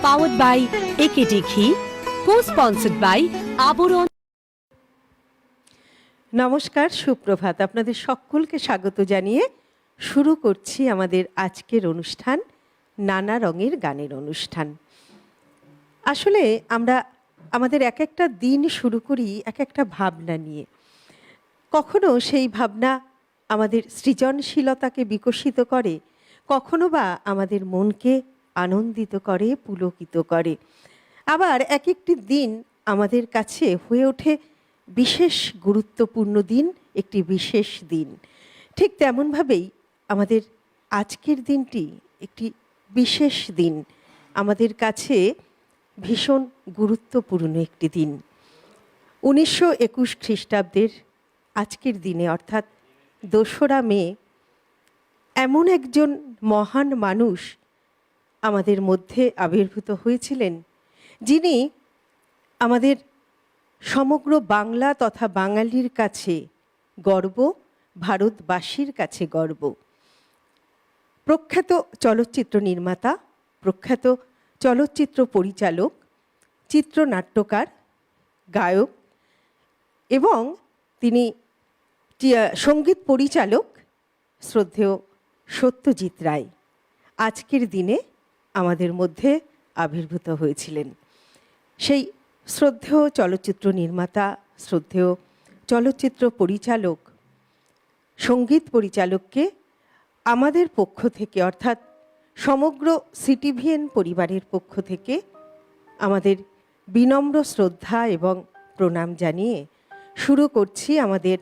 powered by AKT Ghee, co-sponsored by আবরণ। নমস্কার, সুপ্রভাত। আপনাদের সকলকে স্বাগত জানিয়ে শুরু করছি আমাদের আজকের অনুষ্ঠান, নানা রঙের গানের অনুষ্ঠান। আসলে আমরা আমাদের এক একটা দিন শুরু করি এক একটা ভাবনা নিয়ে। কখনো সেই ভাবনা আমাদের সৃজনশীলতাকে বিকশিত করে, কখনো বা আমাদের মনকে আনন্দিত করে, পুলকিত করে। আবার এক একটি দিন আমাদের কাছে হয়ে ওঠে বিশেষ গুরুত্বপূর্ণ দিন, একটি বিশেষ দিন। ঠিক তেমনভাবেই আমাদের আজকের দিনটি একটি বিশেষ দিন, আমাদের কাছে ভীষণ গুরুত্বপূর্ণ একটি দিন। 1921 খ্রিস্টাব্দের আজকের দিনে অর্থাৎ 2রা মে এমন একজন মহান মানুষ আমাদের মধ্যে আবির্ভূত হয়েছিলেন, যিনি আমাদের সমগ্র বাংলা তথা বাঙালির কাছে গর্ব, ভারতবাসীর কাছে গর্ব। প্রখ্যাত চলচ্চিত্র নির্মাতা, প্রখ্যাত চলচ্চিত্র পরিচালক, চিত্রনাট্যকার, গায়ক এবং তিনি সঙ্গীত পরিচালক শ্রদ্ধেয় সত্যজিৎ রায় আজকের দিনে আমাদের মধ্যে আবির্ভূত হয়েছিলেন। সেই শ্রদ্ধেয় চলচ্চিত্র নির্মাতা, শ্রদ্ধেয় চলচ্চিত্র পরিচালক, সঙ্গীত পরিচালককে আমাদের পক্ষ থেকে অর্থাৎ সমগ্র সিটিভিএন পরিবারের পক্ষ থেকে আমাদের বিনম্র শ্রদ্ধা এবং প্রণাম জানিয়ে শুরু করছি আমাদের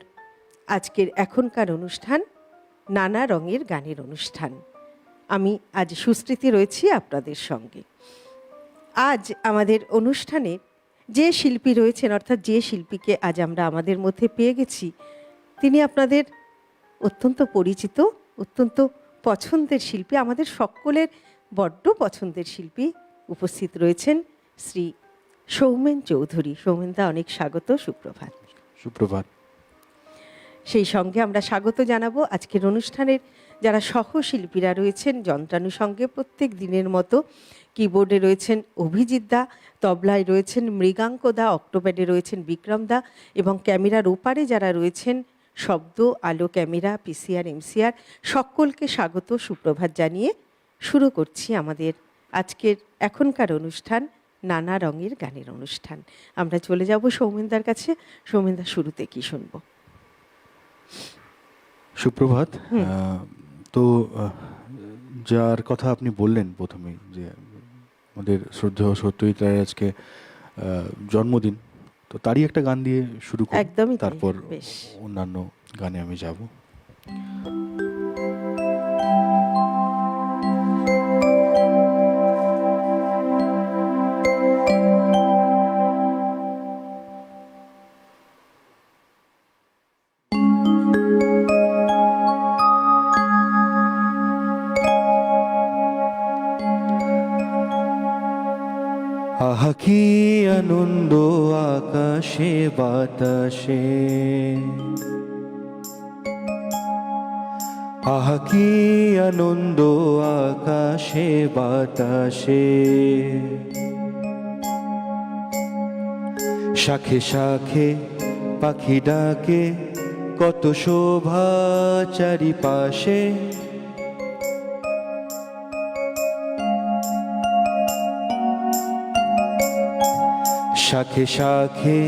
আজকের এখনকার অনুষ্ঠান, নানা রঙের গানের অনুষ্ঠান। আমি আজ সুস্মৃতি রয়েছি আপনাদের সঙ্গে। আজ আমাদের অনুষ্ঠানে যে শিল্পী রয়েছেন, অর্থাৎ যে শিল্পীকে আজ আমরা আমাদের মধ্যে পেয়ে গেছি, তিনি আপনাদের অত্যন্ত পরিচিত, অত্যন্ত পছন্দের শিল্পী, আমাদের সকলের বড্ড পছন্দের শিল্পী। উপস্থিত রয়েছেন শ্রী সৌমেন চৌধুরী। সৌমেনদা, অনেক স্বাগত, সুপ্রভাত। সুপ্রভাত। সেই সঙ্গে আমরা স্বাগত জানাবো আজকের অনুষ্ঠানের যারা সহশিল্পীরা রয়েছেন যন্ত্রানুষঙ্গে প্রত্যেক দিনের মতো। কিবোর্ডে রয়েছেন অভিজিৎ দা, তবলায় রয়েছেন মৃগাঙ্ক দা, অক্টোপ্যাডে রয়েছেন বিক্রম দা এবং ক্যামেরার ওপারে যারা রয়েছেন শব্দ, আলো, ক্যামেরা, পিসিআর, এমসিআর, সকলকে স্বাগত, সুপ্রভাত জানিয়ে শুরু করছি আমাদের আজকের এখনকার অনুষ্ঠান, নানা রঙের গানের অনুষ্ঠান। আমরা চলে যাব সৌমেনদার কাছে। সৌমেনদা, শুরুতে কি শুনবো? সুপ্রভাত। তো যার কথা আপনি বললেন প্রথমেই, যে আমাদের শ্রদ্ধেয় সত্যজিৎ রায়ের আজকে জন্মদিন, তো তারই একটা গান দিয়ে শুরু করি, একদমই। তারপর অন্যান্য গানে আমি যাব। আহা কি আনন্দ আকাশে বাতাসে, আহা কি আনন্দ আকাশে বাতাসে, শাখে শাখে পাখি ডাকে, কত শোভা চারিপাশে, শাখে শাখে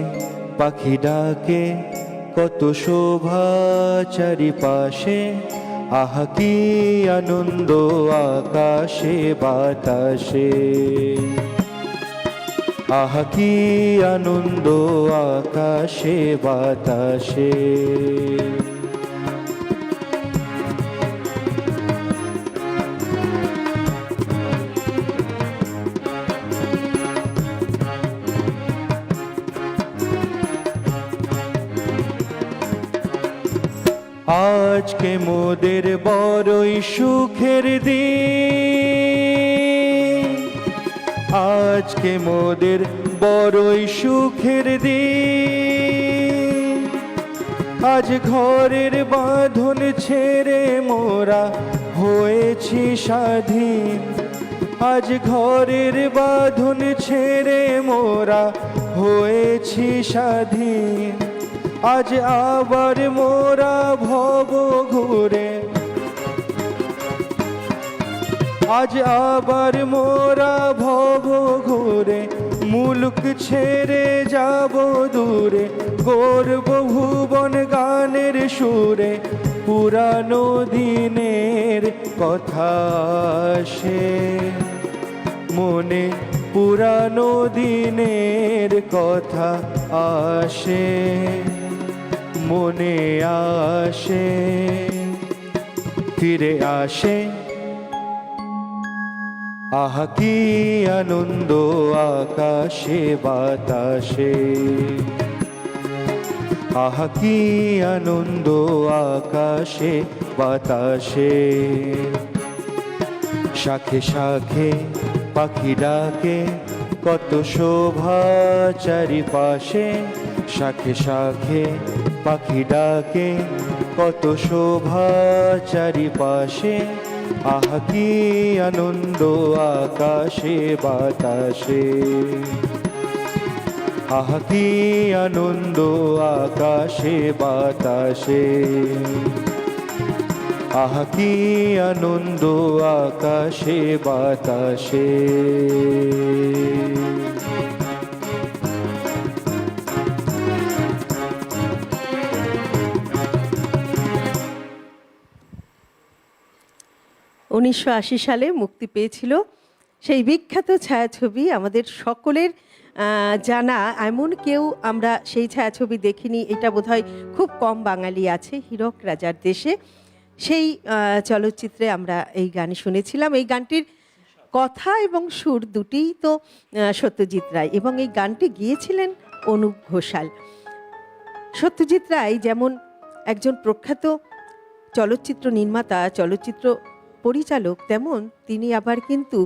পাখি ডাকে, কত শোভা চারিপাশে, আহা কি আনন্দ আকাশে বাতাসে, আহা কি আনন্দ আকাশে বাতাসে। আজকে মোদের বড়ই সুখের দিন, আজকে মোদের বড়ই সুখের দিন, আজ ঘরের বাঁধন ছেড়ে মোরা হয়েছি স্বাধীন, আজ ঘরের বাঁধন ছেড়ে মোরা হয়েছি স্বাধীন, আজ আবার মোরা ভব ঘুরে, আজ আবার মোরা ভব ঘুরে, মুলুক ছেড়ে যাব দূরে, গর্ব ভুবন গানের সুরে, পুরানো দিনের কথা আসে মনে, পুরানো দিনের কথা আসে মনে, আসে ফিরে আসে। আহা কি আনন্দ আকাশে বাতাসে, আহা কি আনন্দ আকাশে বাতাসে, শাখে শাখে পাখি ডাকে, কত শোভা চারিপাশে, শাখে শাখে পাখি ডাকে, কত শোভা চারিপাশে, আহা কি আনন্দ আকাশে বাতাসে, আহা কি আনন্দ আকাশে বাতাসে, আহা কি আনন্দ আকাশে বাতাসে। 1980 সালে মুক্তি পেয়েছিল সেই বিখ্যাত ছায়াছবি, আমাদের সকলের জানা এমন কেউ আমরা সেই ছায়াছবি দেখিনি এটা বোধহয় খুব কম বাঙালি আছে, হীরক রাজার দেশে। সেই চলচ্চিত্রে আমরা এই গান শুনেছিলাম। এই গানটির কথা এবং সুর দুটিই তো সত্যজিৎ রায়, এবং এই গানটি গিয়েছিলেন অনুপ ঘোষাল। সত্যজিৎ রায় যেমন একজন প্রখ্যাত চলচ্চিত্র নির্মাতা, চলচ্চিত্র পরিচালক, তেমন তিনি আবার কিন্তু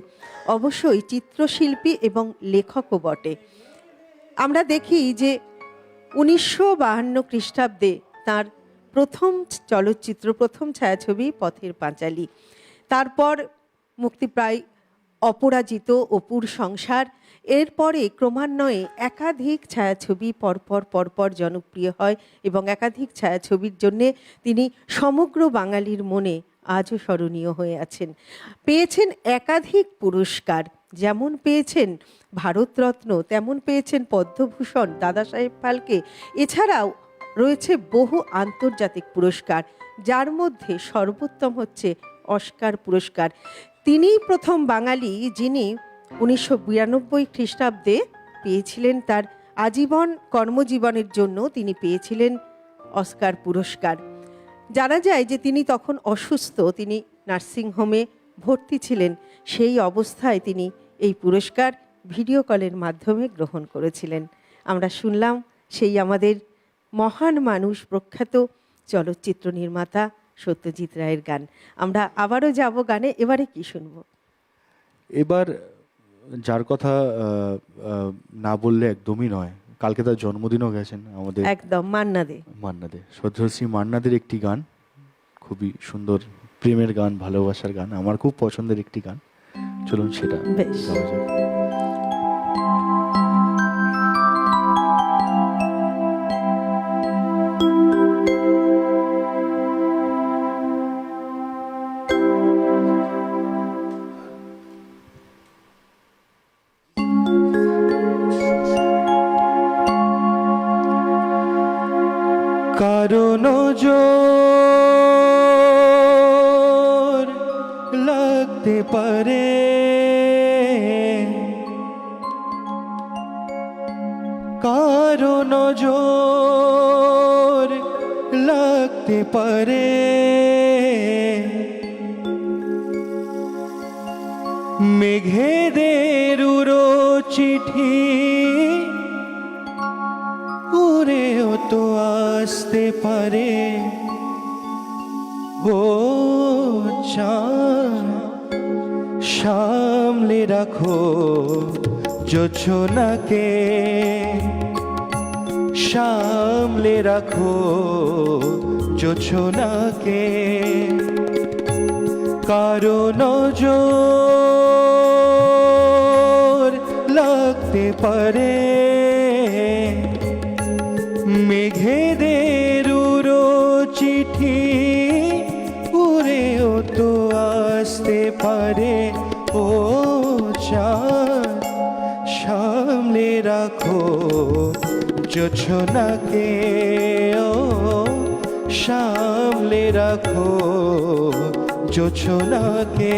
অবশ্যই চিত্রশিল্পী এবং লেখকও বটে। আমরা দেখি যে 1952 খ্রিস্টাব্দে তাঁর প্রথম চলচ্চিত্র, প্রথম ছায়াছবি পথের পাঁচালী, তারপর মুক্তিপ্রায় অপরাজিত, অপুর সংসার, এরপরে ক্রমান্বয়ে একাধিক ছায়াছবি পরপর জনপ্রিয় হয় এবং একাধিক ছায়াছবির জন্যে তিনি সমগ্র বাঙালির মনে আজও স্মরণীয় হয়ে আছেন। পেয়েছেন একাধিক পুরস্কার, যেমন পেয়েছেন ভারতরত্ন, তেমন পেয়েছেন পদ্মভূষণ, দাদা সাহেব ফালকে, এছাড়াও রয়েছে বহু আন্তর্জাতিক পুরস্কার, যার মধ্যে সর্বোত্তম হচ্ছে অস্কার পুরস্কার। তিনিই প্রথম বাঙালি যিনি 1992 খ্রিস্টাব্দে পেয়েছিলেন, তার আজীবন কর্মজীবনের জন্য তিনি পেয়েছিলেন অস্কার পুরস্কার। জানা যায় যে তিনি তখন অসুস্থ, তিনি নার্সিংহোমে ভর্তি ছিলেন। সেই অবস্থায় তিনি এই পুরস্কার ভিডিও কলের মাধ্যমে গ্রহণ করেছিলেন। আমরা শুনলাম সেই আমাদের মহান মানুষ, প্রখ্যাত চলচ্চিত্র নির্মাতা সত্যজিৎ রায়ের গান। আমরা আবারও যাব গানে। এবারে কি শুনবো? এবার যার কথা না বললে একদমই নয়, কালকে তার জন্মদিনও গেছেন আমাদের, একদম মান্না দে, শ্রদ্ধেয় মান্নাদের একটি গান, খুবই সুন্দর প্রেমের গান, ভালোবাসার গান, আমার খুব পছন্দের একটি গান। চলুন সেটা গাওয়া যাক। কারণ জোর লাগতে পারে, কারণ জোর লাগতে পারে, মেঘেদের উড়ো চিঠি উড়েও তো আসতে পারে। ও চাঁদ সামলে রাখো জোছনাকে, সামলে রাখো জোছনাকে, কারণ জোর আসতে পারে, মেঘেদের উড়ো চিঠি উড়েও তো আসতে পারে। ও চাঁদ সামলে রাখো জোছনাকে, ও সামলে রাখো জোছনাকে।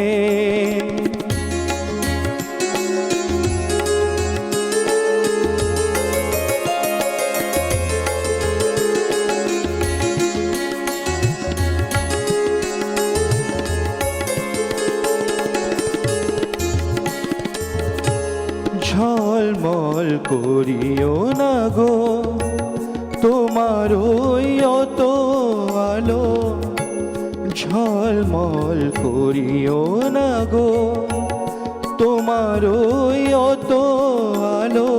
ঝলমল করিও না গো তোমার ওই অত আলো, ঝলমল করিও না গো তোমার ওই অত আলো।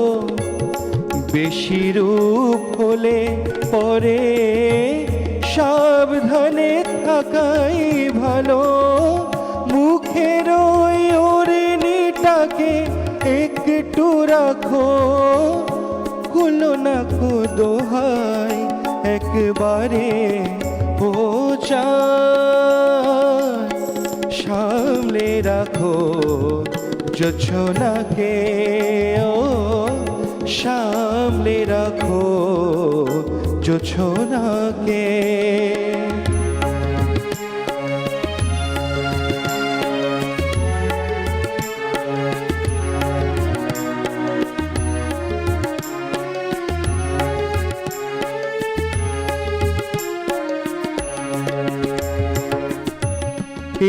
বেশি রূপ হলে পরে সাবধানে থাকাই ভালো। মুখের ওই ওড়নিটাকে একটু রাখো, খুলো না কো দোহাই একবারে। ও চাঁদ সামলে রাখো জোছনাকে, ও সামলে রাখো জোছনাকে।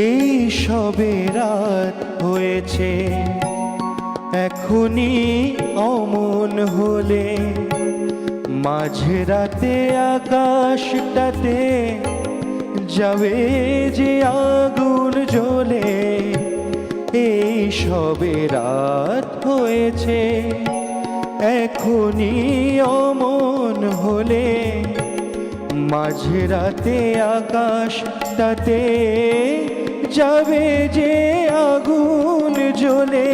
এই সবে রাত হয়েছে, এখনই অমন হলে মাঝরাতে আকাশটাতে যাবে যে আগুন জ্বলে। এই সবে রাত হয়েছে, এখনই অমন হলে মাঝরাতে আকাশটাতে যাবে যে আগুন জ্বলে।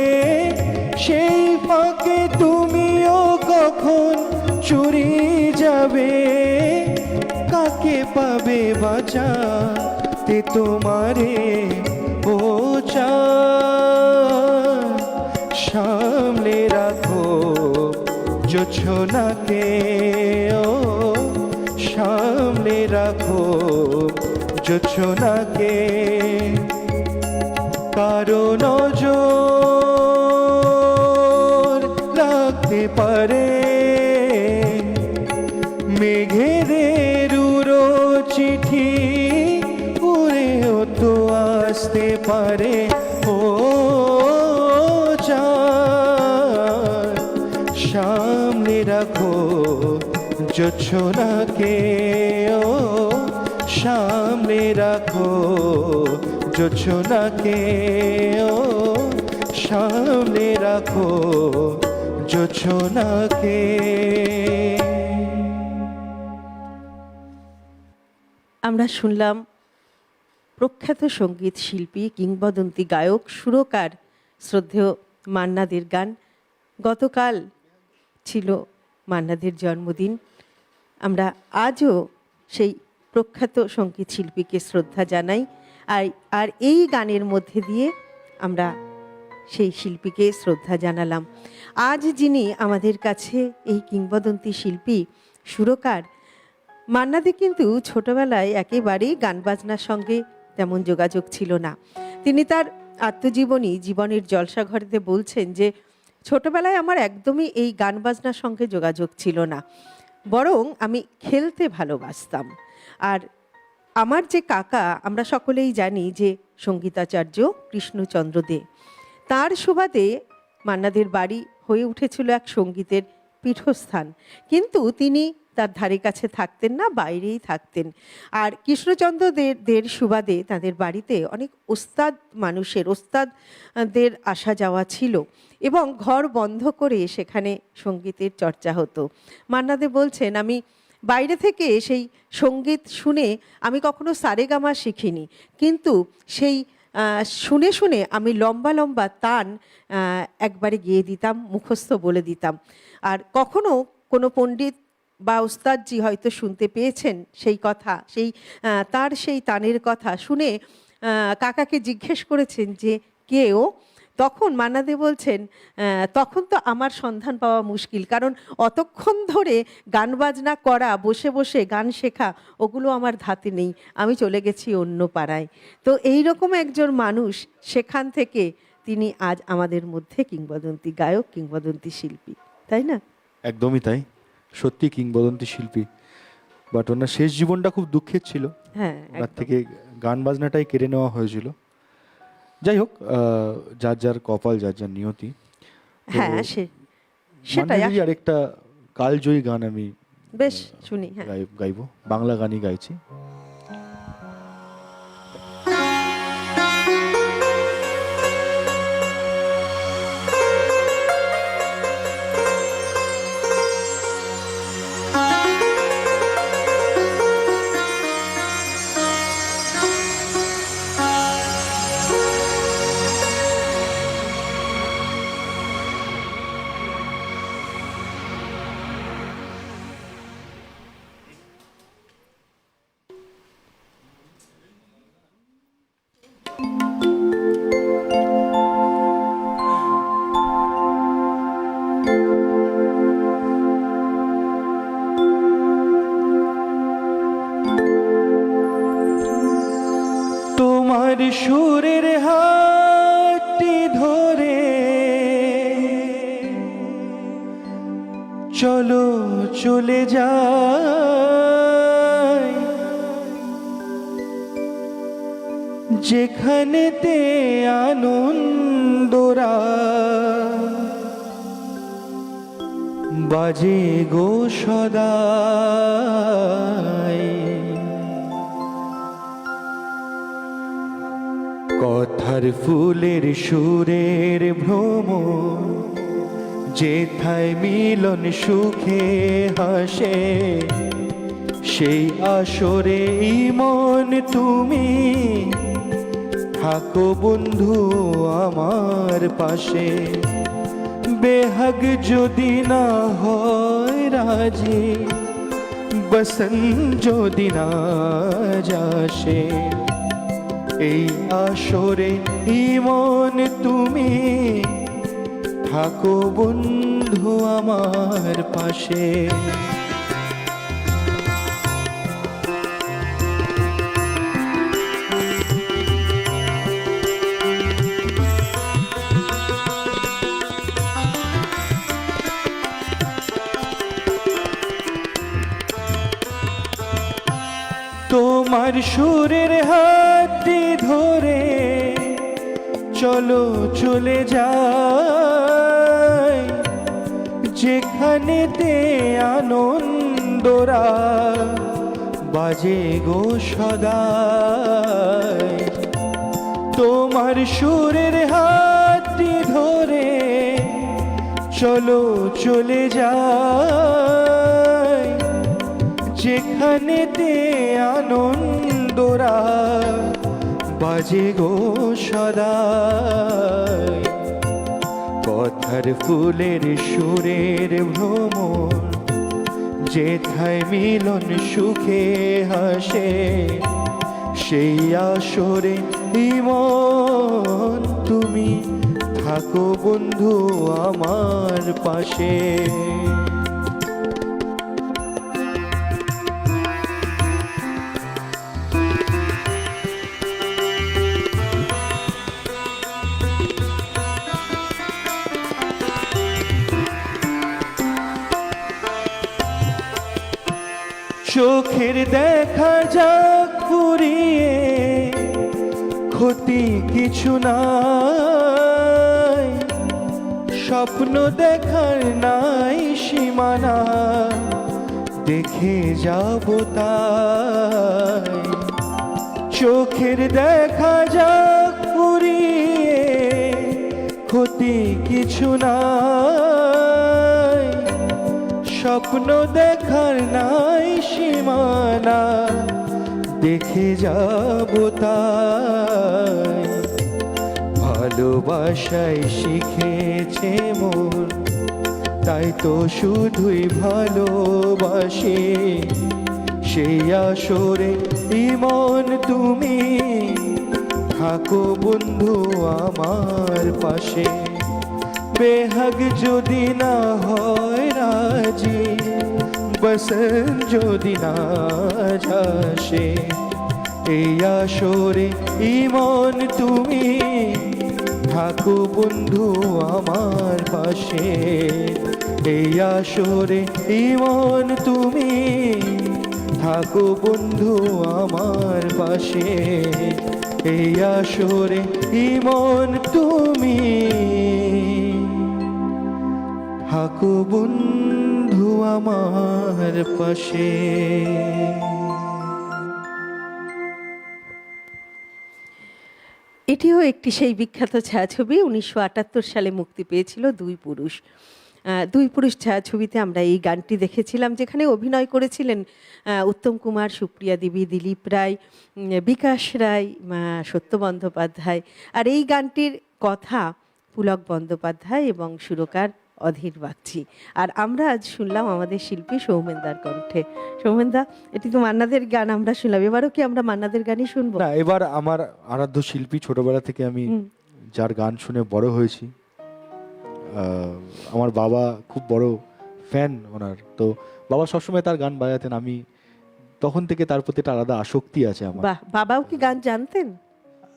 সেই ফাঁকে তুমিও কখন চুরি যাবে, কাকে পাবে বাঁচাতে তোমারে। ও চাঁদ সামলে রাখো জোছনাকে, ও সামলে রাখো জোছনাকে। কারো নজর রাখতে পারে, মেঘেদের উড়ো চিঠি উড়েও তো আসতে পারে। ও চাঁদ সামনে রাখো জোছনাকে, ও সামনে রাখো জোছনাকে, ও সামনে রাখো জোছনাকে। আমরা শুনলাম প্রখ্যাত সঙ্গীত শিল্পী, কিংবদন্তি গায়ক, সুরকার শ্রদ্ধেয় মান্না দের গান। গতকাল ছিল মান্না দের জন্মদিন। আমরা আজও সেই প্রখ্যাত সঙ্গীত শিল্পীকে শ্রদ্ধা জানাই। আর এই গানের মধ্যে দিয়ে আমরা সেই শিল্পীকে শ্রদ্ধা জানালাম। আজ যিনি আমাদের কাছে এই কিংবদন্তি শিল্পী, সুরকার, মান্না দে কিন্তু ছোটবেলায় একেবারেই গান বাজনার সঙ্গে তেমন যোগাযোগ ছিল না। তিনি তার আত্মজীবনী জীবনের জলসাঘরেতে বলছেন যে ছোটবেলায় আমার একদমই এই গান বাজনার সঙ্গে যোগাযোগ ছিল না, বরং আমি খেলতে ভালোবাসতাম। আর আমার যে কাকা, আমরা সকলেই জানি যে সঙ্গীতাচার্য কৃষ্ণচন্দ্র দে, তার সুবাদে মান্নাদের বাড়ি হয়ে উঠেছিল এক সঙ্গীতের পীঠস্থান। কিন্তু তিনি তার ধারে কাছে থাকতেন না, বাইরেই থাকতেন। আর কৃষ্ণচন্দ্র দের সুবাদে তাদের বাড়িতে অনেক ওস্তাদদের আসা যাওয়া ছিল এবং ঘর বন্ধ করে সেখানে সঙ্গীতের চর্চা হতো। মান্না দে বলছেন, আমি বাইরে থেকে সেই সঙ্গীত শুনে আমি কখনো সারেগামা শিখিনি, কিন্তু সেই শুনে শুনে আমি লম্বা লম্বা তান একবারে গেয়ে দিতাম, মুখস্থ বলে দিতাম। আর কখনো কোনো পণ্ডিত বা ওস্তাদজি হয়তো শুনতে পেয়েছেন সেই কথা, তার সেই তানের কথা শুনে কাকাকে জিজ্ঞেস করেছেন যে কে ও। তখন মান্নাদে বলছেন, তখন তো আমার সন্ধান পাওয়া মুশকিল, কারণ অতক্ষণ ধরে গান বাজনা করা, বসে বসে গান শেখা, ওগুলো আমার ধাতে নেই, আমি চলে গেছি অন্য পাড়ায়। তো এইরকম একজন মানুষ, সেখান থেকে তিনি আজ আমাদের মধ্যে কিংবদন্তি গায়ক, কিংবদন্তি শিল্পী, তাই না? একদমই তাই, সত্যি কিংবদন্তি শিল্পী। বাট ওনার শেষ জীবনটা খুব দুঃখের ছিল, হ্যাঁ, ওনার থেকে গান বাজনাটাই কেড়ে নেওয়া হয়েছিল। যাই হোক, যার যার কপাল, যার যার নিয়তি। হ্যাঁ, সেটাই। মান্নাদেরই আরেকটা কালজয়ী গান আমি বেশ শুনি। হ্যাঁ, গাইবো, বাংলা গানই গাইছি। তোমার সুরের হাতটি ধরে চলো চলে যাই, যেখানেতে আনন্দরা বাজে গো সদাই। কথার ফুলের সুরের ভ্রমণ, যেথায় মিলন সুখে হাসে, সেই আসরে মন তুমি থাকো বন্ধু আমার পাশে। বেহাগ যদি না হয় রাজি, বসন্ত যদি না যাসে, এই আসরে মন তুমি থাকো বন্ধু আমার পাশে। তোমার সুরের হাতটি ধরে চলো চলে যাই, যেখানেতে আনন্দরা বাজে গো সদাই। তোমার সুরের হাতটি ধরে চলো চলে যাই, যেখানেতে আনন্দরা বাজে গো সদাই। কথার ফুলের সুরের ভ্রমণ, যেথায় মিলন সুখে হাসে, সেই আসরে মন তুমি থাকো বন্ধু আমার পাশে। চোখের দেখা যাক পুরিয়ে, ক্ষতি কিছু নাই, স্বপ্ন দেখার নাই সীমানা, দেখে যাব তাই। চোখের দেখা যাক পুরিয়ে, ক্ষতি কিছু নাই, স্বপ্ন দেখার নাই সীমানা, দেখে যাব তাই। ভালোবাসাই শিখেছে মোর, তাই তো শুধুই ভালোবাসে। সেই আসরে ইমন তুমি থাকো বন্ধু আমার পাশে। বেহাগ যদি না হয় রাজি, বসন্ত যদি না যাসে, এই আসরে ইমন তুমি থাকো বন্ধু আমার পাশে। এই আসরে ইমন তুমি থাকো বন্ধু আমার পাশে। এই আসরে ইমন তুমি থাকো বন্ধু আমার পাশে। এটিও একটি সেই বিখ্যাত ছায়াছবি, 1978 সালে মুক্তি পেয়েছিল দুই পুরুষ। দুই পুরুষ ছায়াছবিতে আমরা এই গানটি দেখেছিলাম, যেখানে অভিনয় করেছিলেন উত্তম কুমার, সুপ্রিয়া দেবী, দিলীপ রায়, বিকাশ রায়, সত্য বন্দ্যোপাধ্যায়। আর এই গানটির কথা পুলক বন্দ্যোপাধ্যায় এবং সুরকার অধীর বাগচি। আর আমরা আজ শুনলাম আমাদের শিল্পী সৌমেনদার কণ্ঠে। সৌমেনদা, এটি তো মান্নাদের গান আমরা শুনলাম, এবারও কি আমরা মান্নাদের গানই শুনবো? না, এবার আমার আরাধ্য শিল্পী, ছোটবেলা থেকে আমি যার গান শুনে বড় হয়েছি, আমার বাবা খুব বড় ফ্যান ওনার, তো বাবা সবসময় তার গান বাজাতেন। আমি তখন থেকে তার প্রতি একটা আলাদা আসক্তি আছে আমার। বাহ, বাবাও কি গান জানতেন?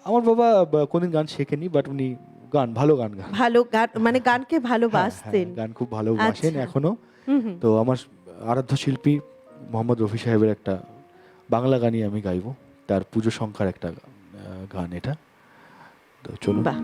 আমার বাবা কোনদিন গান শেখেনি, বাট উনি ভালো গান গান ভালো গান, মানে গানকে হ্যাঁ, ভালোবাসতেন। গান খুব ভালোবাসেন আচ্ছা। এখনো। হুম হুম। তো আমার আরাধ্য শিল্পী মোহাম্মদ রফি সাহেবের একটা বাংলা গানই আমি গাইবো, তার পুজো সংখ্যার একটা গান এটা। তো চলুন। বাহ।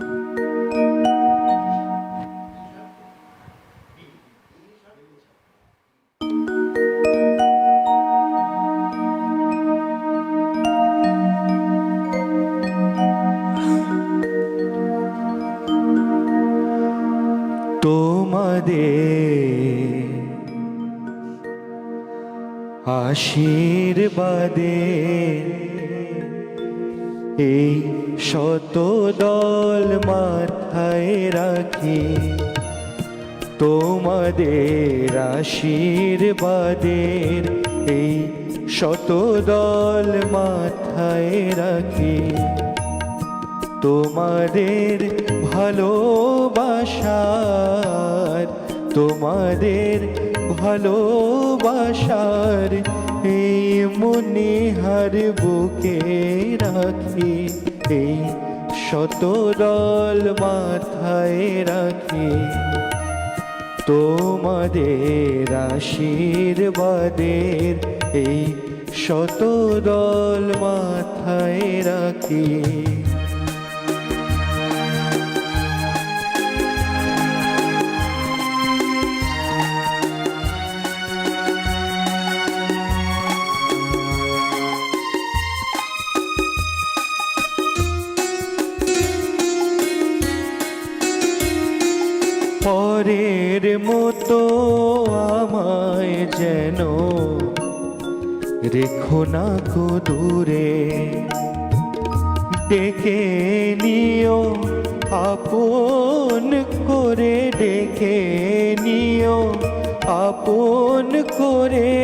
তোমাদের আশীর্বাদে এই শত দল মাথায় রাখি, তোমাদের আশীর্বাদের এই শত দল মাথায় রাখি। তোমাদের ভালোবাসার, তোমাদের ভালোবাসার এই মনে হার বুকে রাখি, এই শত দল মাথায় রাখি। তোমাদের আশীর্বাদের এই শত দল মাথায় রাখি। পরের মতো আমায় যেন রেখো না কো দূরে, ডেকে নিও আপন করে, ডেকে নিও আপন করে।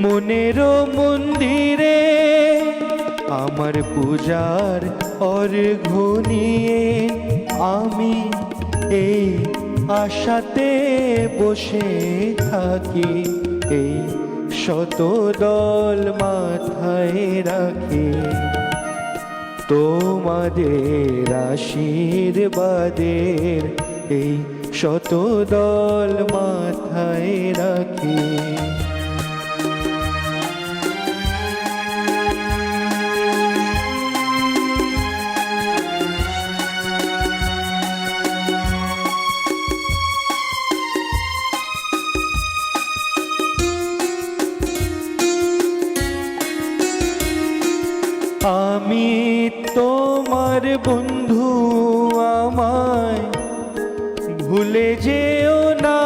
মনের মন্দিরে আমার পূজার অর্ঘ্য নিয়ে আমি এই আশাতে বসে থাকি, এই শত দল মাথায় রাখি। তোমাদের আশীর্বাদের এই শত দল মাথায় রাখি। আমি তোমার বন্ধু, আমায় ভুলে যেও না,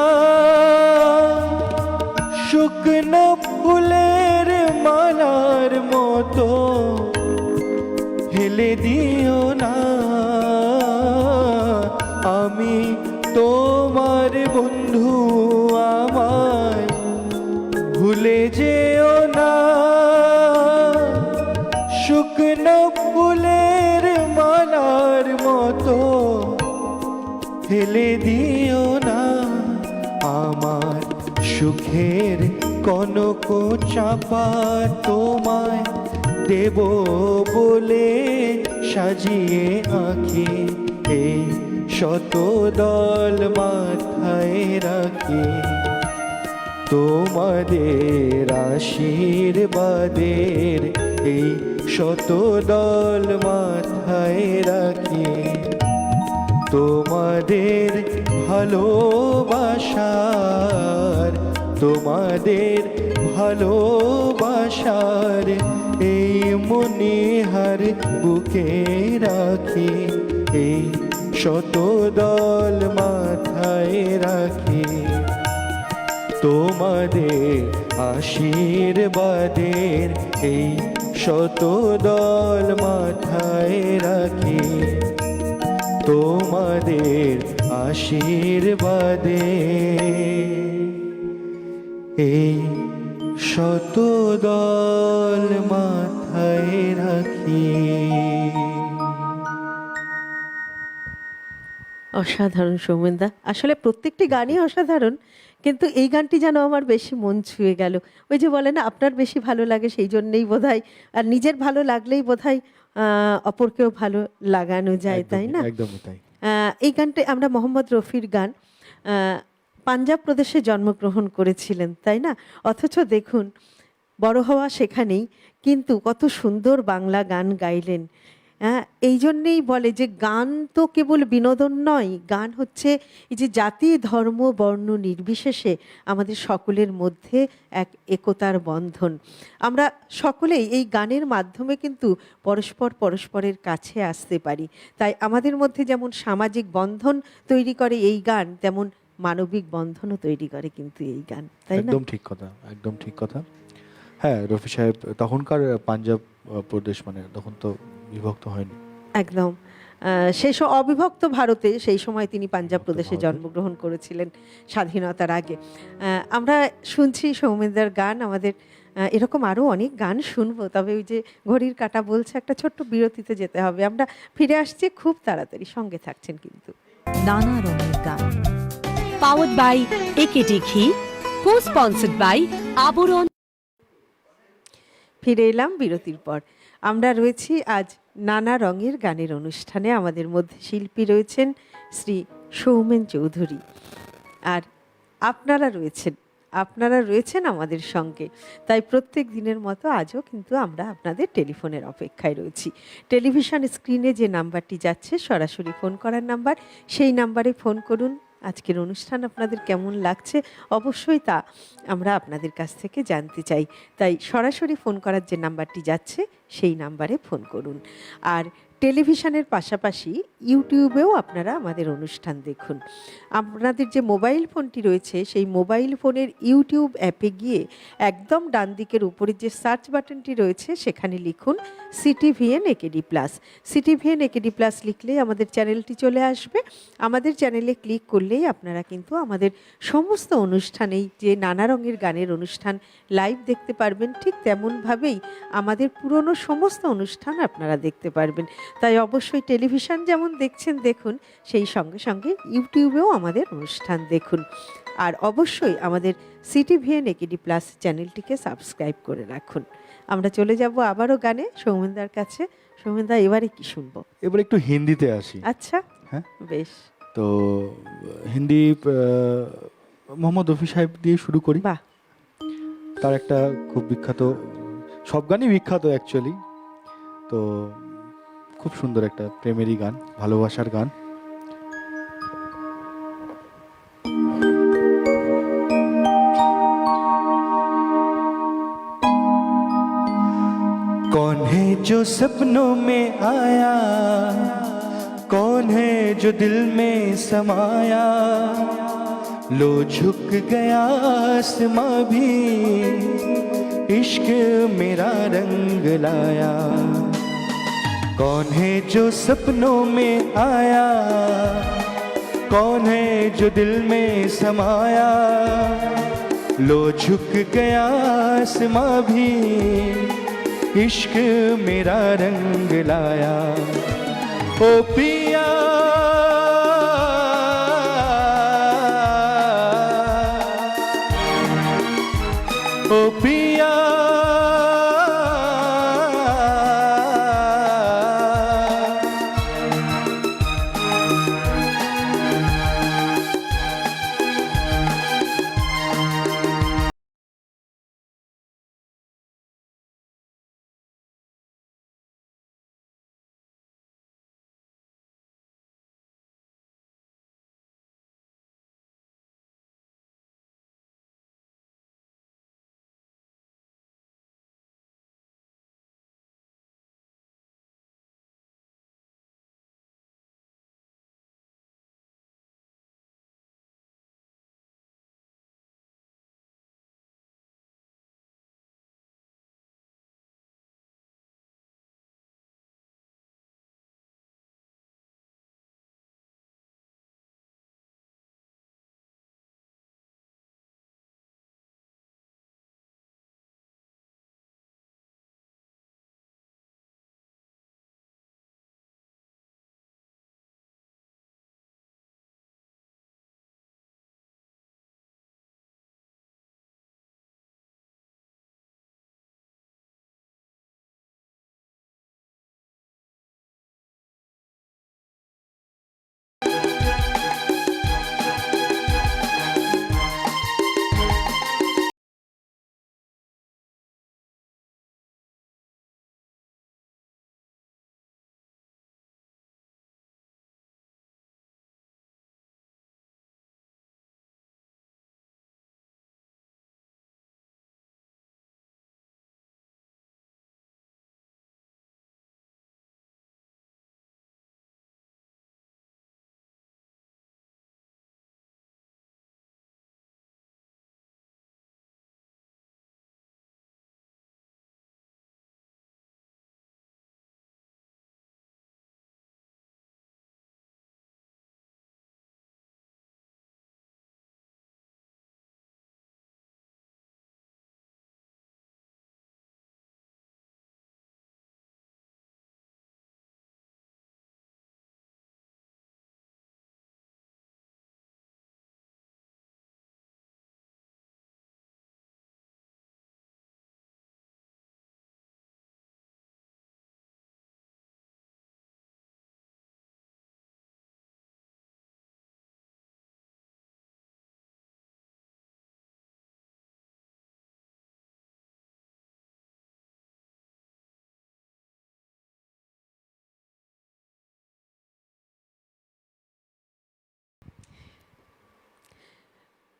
শুকনো ফুলের মালার মতো ফেলে দিও না। তোমার বন্ধু আমায় ভুলে যেও না, শুকনো ফুলের মালার মতো ফেলে দিও না। আমার সুখের কনক চাপা তোমায় দেব বলে সাজিয়ে আঁকি, এই শত দল মাথায় রাখি। তোমাদের আশীর্বাদের এই শত দল মাথায় রাখি। তোমাদের ভালোবাসার, তোমাদের ভালোবাসার এই মনিহার বুকে রাখি, এই শত দল মাথায় রাখি। তোমাদের আশীর্বাদের এই শত দল মাথায় রাখি। তোমাদের আশীর্বাদে এই শত দল মাথায় রাখি। অসাধারণ সৌমেনদা, আসলে প্রত্যেকটি গানই অসাধারণ, কিন্তু এই গানটি যেন আমার বেশি মন ছুঁয়ে গেল। ওই যে বলে না, আপনার বেশি ভালো লাগে সেই জন্যেই বোধহয়, আর নিজের ভালো লাগলেই বোধহয় অপরকেও ভালো লাগানো যায়, তাই না? একদমই তাই। এই গানটা আমরা মোহাম্মদ রফির গান, পাঞ্জাব প্রদেশে জন্মগ্রহণ করেছিলেন, তাই না? অথচ দেখুন, বড় হওয়া সেখানেই, কিন্তু কত সুন্দর বাংলা গান গাইলেন। এই জন্যেই বলে যে গান তো কেবল বিনোদন নয়, গান হচ্ছে এই যে জাতি ধর্ম বর্ণ নির্বিশেষে আমাদের সকলের মধ্যে এক একতার বন্ধন। আমরা সকলেই এই গানের মাধ্যমে কিন্তু পরস্পরের কাছে আসতে পারি। তাই আমাদের মধ্যে যেমন সামাজিক বন্ধন তৈরি করে এই গান, তেমন মানবিক বন্ধনও তৈরি করে কিন্তু এই গান, তাই না? একদম ঠিক কথা, একদম ঠিক কথা। হ্যাঁ, রফি সাহেব তখনকার পাঞ্জাব প্রদেশ মানে তখন তো বিভক্ত হয়নি একদম। সেই অবিভক্ত ভারতে সেই সময় তিনি পাঞ্জাব প্রদেশে জন্মগ্রহণ করেছিলেন স্বাধীনতার আগে। আমরা শুনছি সৌমেনদার গান, আমাদের এরকম আরও অনেক গান শুনবো, তবে ওই যে ঘড়ির কাঁটা বলছে একটা ছোট্ট বিরতিতে যেতে হবে। আমরা ফিরে আসছি খুব তাড়াতাড়ি, সঙ্গে থাকছেন কিন্তু। নানা রঙের গান, পাওয়ার্ড বাই একেডি ঘি, কো স্পন্সর্ড বাই আবরণ। ফিরে এলাম বিরতির পর। আমরা রয়েছি আজ নানা রঙের গানের অনুষ্ঠানে। আমাদের মধ্যে শিল্পী রয়েছেন শ্রী সৌমেন চৌধুরী, আর আপনারা রয়েছেন আমাদের সঙ্গে। তাই প্রত্যেক দিনের মতো আজও কিন্তু আমরা আপনাদের টেলিফোনের অপেক্ষায় রয়েছি। টেলিভিশন স্ক্রিনে যে নাম্বারটি যাচ্ছে সরাসরি ফোন করার নাম্বার, সেই নাম্বারে ফোন করুন। আজকের অনুষ্ঠান আপনাদের কেমন লাগছে অবশ্যই তা আমরা আপনাদের কাছ থেকে জানতে চাই। তাই সরাসরি ফোন করার যে নাম্বারটি যাচ্ছে সেই নাম্বারে ফোন করুন। আর টেলিভিশনের পাশাপাশি ইউটিউবেও আপনারা আমাদের অনুষ্ঠান দেখুন। আপনাদের যে মোবাইল ফোনটি রয়েছে সেই মোবাইল ফোনের ইউটিউব অ্যাপে গিয়ে একদম ডান দিকের উপরে যে সার্চ বাটনটি রয়েছে সেখানে লিখুন CTVN AKD plus. CTVN AKD plus লিখলেই আমাদের চ্যানেলটি চলে আসবে। আমাদের চ্যানেলে ক্লিক করলেই আপনারা কিন্তু আমাদের সমস্ত অনুষ্ঠানেই যে নানা রঙের গানের অনুষ্ঠান লাইভ দেখতে পারবেন, ঠিক তেমনভাবেই আমাদের পুরনো সমস্ত অনুষ্ঠান আপনারা দেখতে পারবেন। তাই অবশ্যই টেলিভিশন যেমন দেখছেন দেখুন, সেই সঙ্গে সঙ্গে ইউটিউবেও আমাদের অনুষ্ঠান দেখুন। আর অবশ্যই আমাদের সিটিভিএন একেডি প্লাস চ্যানেলটিকে সাবস্ক্রাইব করে রাখুন। আমরা চলে যাব আবারও গানে সৌমেনদার কাছে। সৌমেনদা, এবারে কি শুনবো? এবার একটু হিন্দিতে আসি। আচ্ছা, হ্যাঁ, বেশ। তো হিন্দি মোহাম্মদ রফি সাহেব দিয়ে শুরু করি। বাহ। তার একটা খুব বিখ্যাত, সব গানই বিখ্যাত অ্যাকচুয়ালি, তো খুব সুন্দর একটা প্রেমেরই গান, ভালোবাসার গান। कौन है जो सपनों में आया, कौन है जो दिल में समाया, लो झुक गया आसमां भी इश्क मेरा रंग लाया। कौन है जो सपनों में आया, कौन है जो दिल में समाया, लो झुक गया आसमां भी, इश्क मेरा रंग लाया। ओ पिया ओ पिया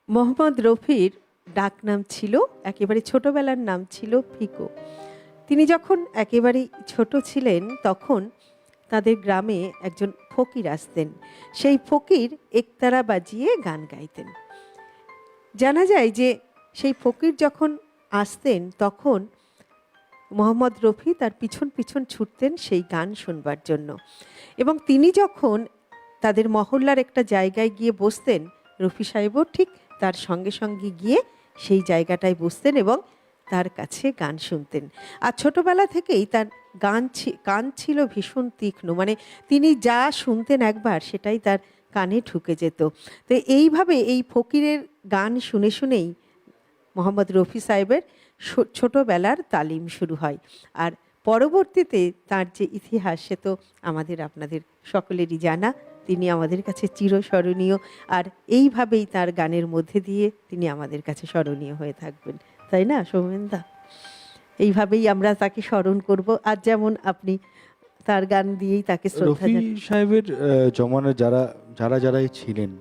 মোহাম্মদ রফির ডাক নাম ছিল, একেবারে ছোটবেলার নাম ছিল ফিকো। তিনি যখন একেবারে ছোট ছিলেন তখন তাদের গ্রামে একজন ফকির আসতেন। সেই ফকির একতারা বাজিয়ে গান গাইতেন। জানা যায় যে সেই ফকির যখন আসতেন তখন মোহাম্মদ রফি তার পিছন পিছন ছুটতেন সেই গান শুনবার জন্য, এবং তিনি যখন তাদের মহল্লার একটা জায়গায় গিয়ে বসতেন, রফি সাহেবও ঠিক তার সঙ্গে সঙ্গে গিয়ে সেই জায়গাটায় বসতেন এবং তার কাছে গান শুনতেন। আর ছোটবেলা থেকেই তার গান ছিল ভীষণ তীক্ষ্ণ, মানে তিনি যা শুনতেন একবার সেটাই তার কানে ঢুকে যেত। তো এইভাবে এই ফকিরের গান শুনে শুনেই মোহাম্মদ রফি সাহেবের ছোটবেলার তালিম শুরু হয়। আর পরবর্তীতে তার যে ইতিহাস সে তো আমাদের আপনাদের সকলেরই জানা। তিনি আমাদের কাছে চিরস্মরণীয়, আর এইভাবেই তার গানের মধ্যে দিয়ে তিনি আমাদের কাছে স্মরণীয় হয়ে থাকবেন, তাই না সৌমেনদা? এইভাবেই আমরা তাকে স্মরণ করব। আর যেমন আপনি তার গান দিয়েই তাকে শ্রদ্ধা রফি জানান। সাহেবের জমানায় যারাই ছিলেন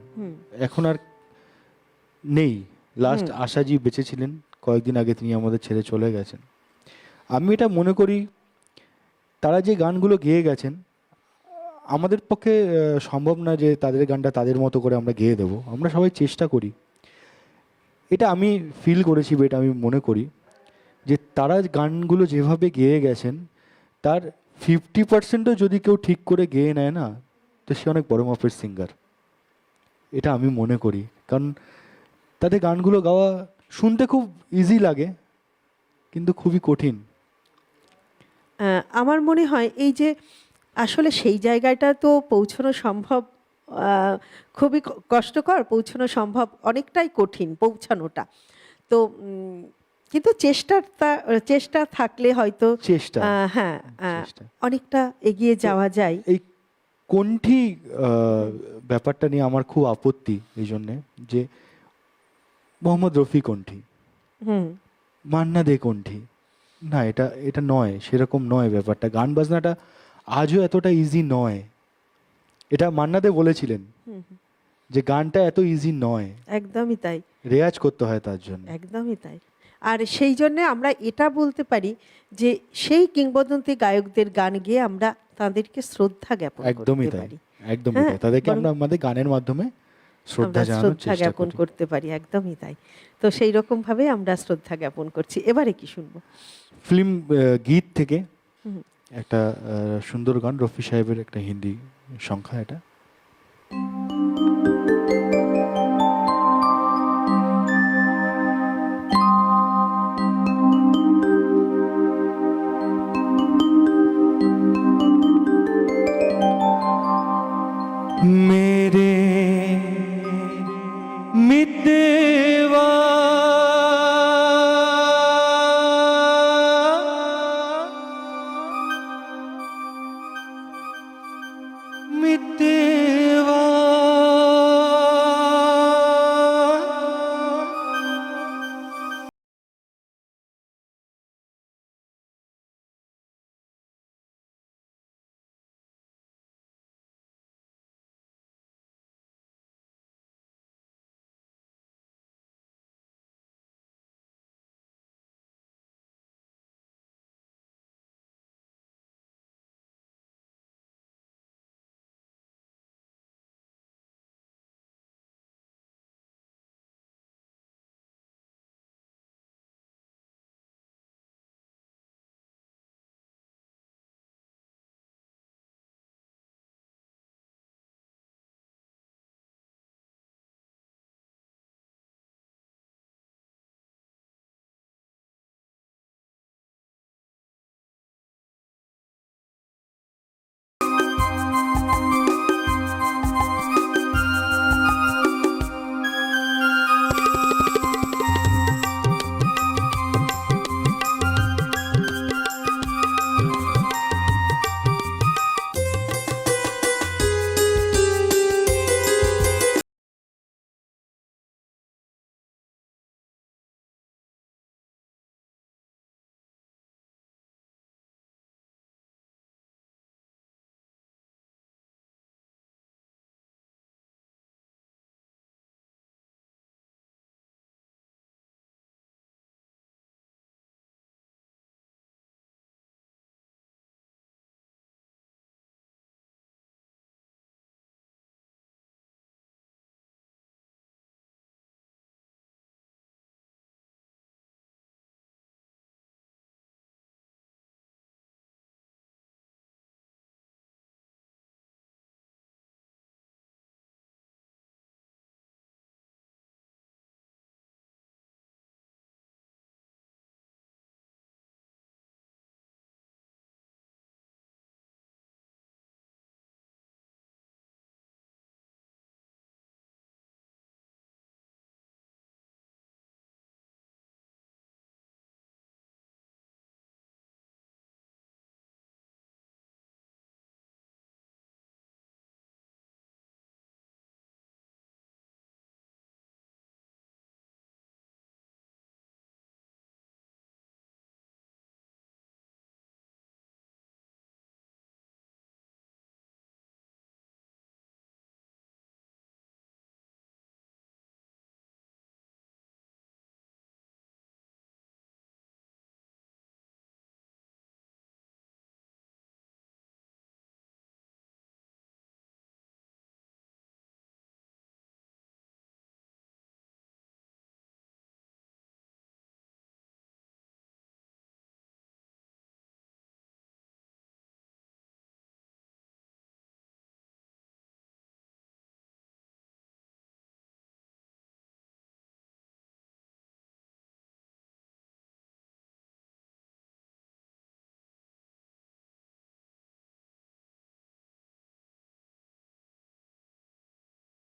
এখন আর নেই। লাস্ট আশাজি বেঁচে ছিলেন, কয়েকদিন আগে তিনি আমাদের ছেড়ে চলে গেছেন। আমি এটা মনে করি তারা যে গানগুলো গেয়ে গেছেন আমাদের পক্ষে সম্ভব না যে তাদের গানটা তাদের মতো করে আমরা গেয়ে দেবো। আমরা সবাই চেষ্টা করি, এটা আমি ফিল করেছি, বা এটা আমি মনে করি যে তারা গানগুলো যেভাবে গেয়ে গেছেন তার 50%ও যদি কেউ ঠিক করে গেয়ে নেয় না তো সে অনেক বড় মাপের সিঙ্গার। এটা আমি মনে করি, কারণ তাদের গানগুলো গাওয়া শুনতে খুব ইজি লাগে কিন্তু খুবই কঠিন। আমার মনে হয় এই যে আসলে সেই জায়গাটা তো পৌঁছানো সম্ভব, খুবই কষ্টকর, পৌঁছানো সম্ভব, অনেকটাই কঠিন পৌঁছানোটা। তো কিন্তু চেষ্টা থাকলে হয়তো চেষ্টা, হ্যাঁ, চেষ্টা। অনেকটা এগিয়ে যাওয়া যায়। এই কণ্ঠী ব্যাপারটা নিয়ে আমার খুব আপত্তি, এই জন্যে যে মোহাম্মদ রফি কণ্ঠী, হুম মান্না দে কণ্ঠী, না এটা এটা নয়, সেরকম নয় ব্যাপারটা। গান বাজনাটা আজও এতটা ইজি নয়, এটা মান্না দে বলেছিলেন যে গানটা এত ইজি নয়, একদমই তাই, রেয়াজ করতে হয় তার জন্য। একদমই তাই। আর সেই জন্যে আমরা এটা বলতে পারি যে সেই কিংবদন্তি গায়কদের গান গেয়ে আমরা তাদেরকে শ্রদ্ধা জ্ঞাপন একদমই করতে তাই, পারি। একদমই হ্যাঁ, তাই, তাদেরকে বরং আমরা আমাদের গানের মাধ্যমে শ্রদ্ধা আমরা জানানোর শ্রদ্ধা চেষ্টা জ্ঞাপন করি। করতে পারি, একদমই তাই। তো সেই রকম ভাবে আমরা শ্রদ্ধা জ্ঞাপন করছি। এবারে কি শুনবো? ফিল্ম গীত থেকে হুম। একটা সুন্দর গান, রফি সাহেবের একটা হিন্দি সংখ্যা এটা। मेरे मितवा मितवा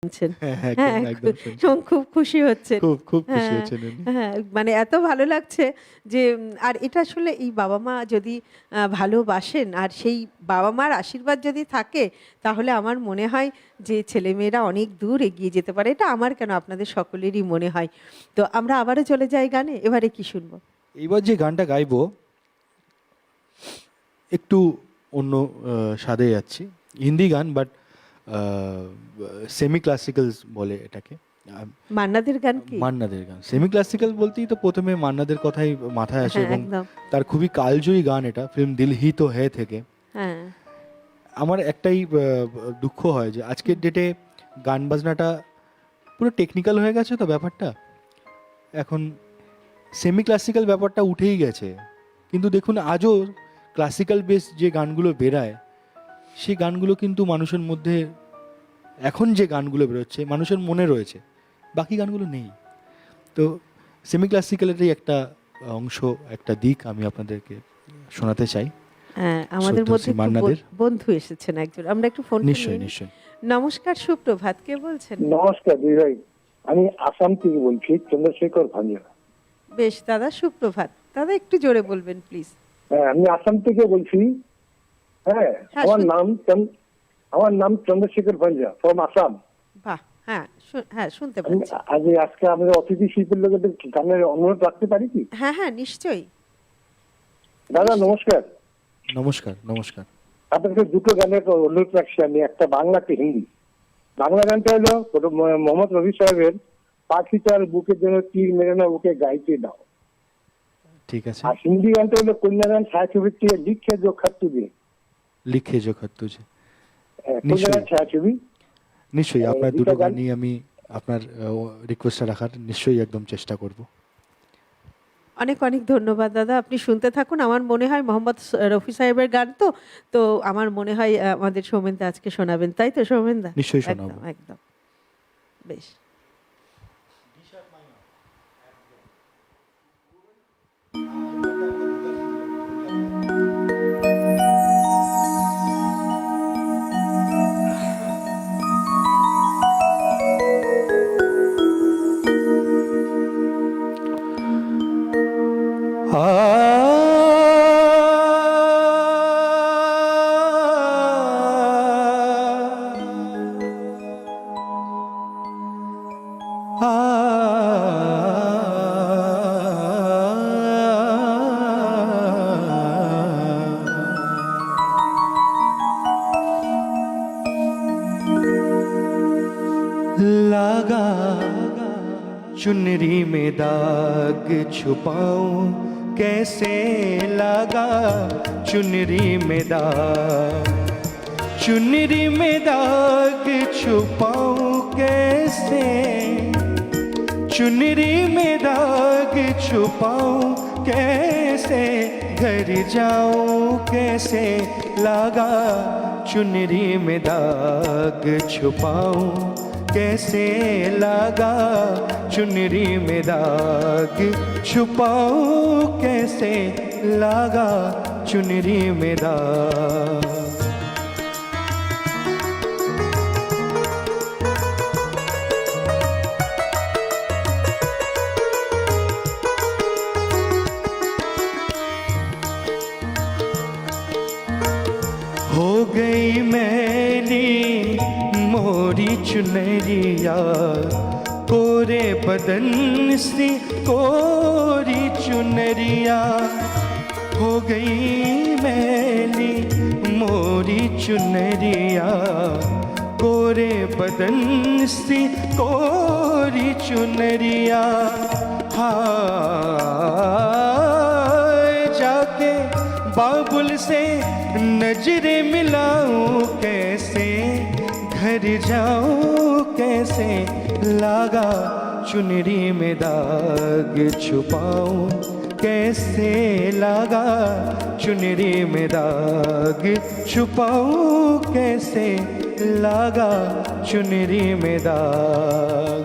শুনছেন। হ্যাঁ, হ্যাঁ, একদম একদম শুনছি। এবং খুব খুশি হচ্ছেন। খুব খুব খুশি হ্যাঁ, হচ্ছেন উনি। হ্যাঁ, মানে এত ভালো লাগছে যে আর এটা আসলে এই বাবা-মা যদি ভালোবাসেন আর সেই বাবা-মার আশীর্বাদ যদি থাকে, তাহলে আমার মনে হয় যে ছেলেমেয়েরা অনেক দূর এগিয়ে যেতে পারে। এটা আমার কেন, আপনাদের সকলেরই মনে হয়। তো আমরা আবারও চলে যাই গানে। এবারে কি শুনবো? এইবার যে গানটা গাইবো একটু অন্য স্বাদে যাচ্ছি, হিন্দি গান, বাট সেমি ক্লাসিক্যাল বলে এটাকে। মান্নাদের গান কি? মান্নাদের গান সেমি ক্লাসিক্যাল বলতেই তো প্রথমে মান্নাদের কথাই মাথায় আসে, হ্যাঁ, এবং একদম। তার খুবই কালজয়ী গান এটা, ফিল্ম দিল হি তো হ্যায় থেকে। হ্যাঁ, আমার একটাই দুঃখ হয় যে আজকের ডেটে গান বাজনাটা পুরো টেকনিক্যাল হয়ে গেছে, তো ব্যাপারটা এখন সেমি ক্লাসিক্যাল ব্যাপারটা উঠেই গেছে। কিন্তু দেখুন আজও ক্লাসিক্যাল বেস যে গানগুলো বেরায়, সেই গানগুলো কিন্তু মানুষের মধ্যে, এখন যে গানগুলো বেরোচ্ছে মানুষের মনে রয়েছে, বাকি গানগুলো নেই। তো সেমি ক্লাসিক্যালেরই একটা অংশ, একটা দিক আমি আপনাদেরকে শোনাতে চাই। হ্যাঁ, আমাদের সত্যশ্রী মধ্যে একটু মান্নাদের। বন্ধু এসেছেন একজন। আমরা একটু ফোন নিশ্চয়ই নিশ্চয়ই। নমস্কার, সুপ্রভাত। কে বলছেন? নমস্কার দিদি, আমি আসাম থেকে বলছি, চন্দ্রশেখর ভাঞ্জা। বেশ দাদা, সুপ্রভাত। দাদা একটু জোরে বলবেন প্লিজ। হ্যাঁ, আমি আসাম থেকে বলছি। হ্যাঁ, হ্যাঁ, আমার নাম চন্দ্রশেখর ভাঞ্জা, ফ্রম আসাম। বাহ, হ্যাঁ হ্যাঁ, শুনতে আমি পাচ্ছি। আজকে আমাদের অতিথি শিল্পীর লোকেদের গানের অনুরোধ রাখতে পারি কি? হ্যাঁ হ্যাঁ, নিশ্চয়ই। দাদা নমস্কার, নমস্কার নমস্কার। আপনাকে দুটো গানের অনুরোধ রাখছি আমি, একটা বাংলা একটা হিন্দি। বাংলা গানটা হলো মোহাম্মদ রফি সাহেবের পাখি তার বুকের জন্য তীর মেরে না ওকে গাইতে দাও। ঠিক আছে, আর হিন্দি গানটা হলো কন্যা গান ছায়াছবি থেকে লিখে जो खत तुझे। লিখে जो खत तुझे। কন্যা গান ছায়াছবি। নিশ্চয়ই আপনার দুটো দুটো গান। গানই আমি আপনার রিকোয়েস্টটা রাখার নিশ্চয়ই একদম চেষ্টা করব। অনেক অনেক ধন্যবাদ দাদা, আপনি শুনতে থাকুন। আমার মনে হয় মোহাম্মদ রফি সাহেবের গান তো তো আমার মনে হয় আমাদের সৌমেনদা আজকে শোনাবেন, তাই তো সৌমেনদা? নিশ্চয়ই শোনাবো। একদম একদম। বেশ। लगा चुनरी में दाग छुपाऊं कैसे, लगा चुनरी में दाग, चुनरी में दाग छुपाऊं कैसे, चुनरी में दाग छुपाऊं कैसे, घर जाऊं कैसे, लगा चुनरी में दाग छुपाऊं कैसे, लगा चुनरी में दाग छुपाऊं कैसे, लगा चुनरी में दाग। हो गई मैली मोरी चुनरिया, कोरे बदन सी कोरी चुनरिया, हो गई मैली मोरी चुनरिया, कोरे बदन सी कोरी चुनरिया, हाँ जाके बाबुल से नजरे मिलाऊं कैसे, घर जाऊं कैसे, लगा चुनरी में दाग छुपाऊं कैसे, लगा चुनरी में दाग छुपाऊं कैसे, लगा चुनरी में दाग।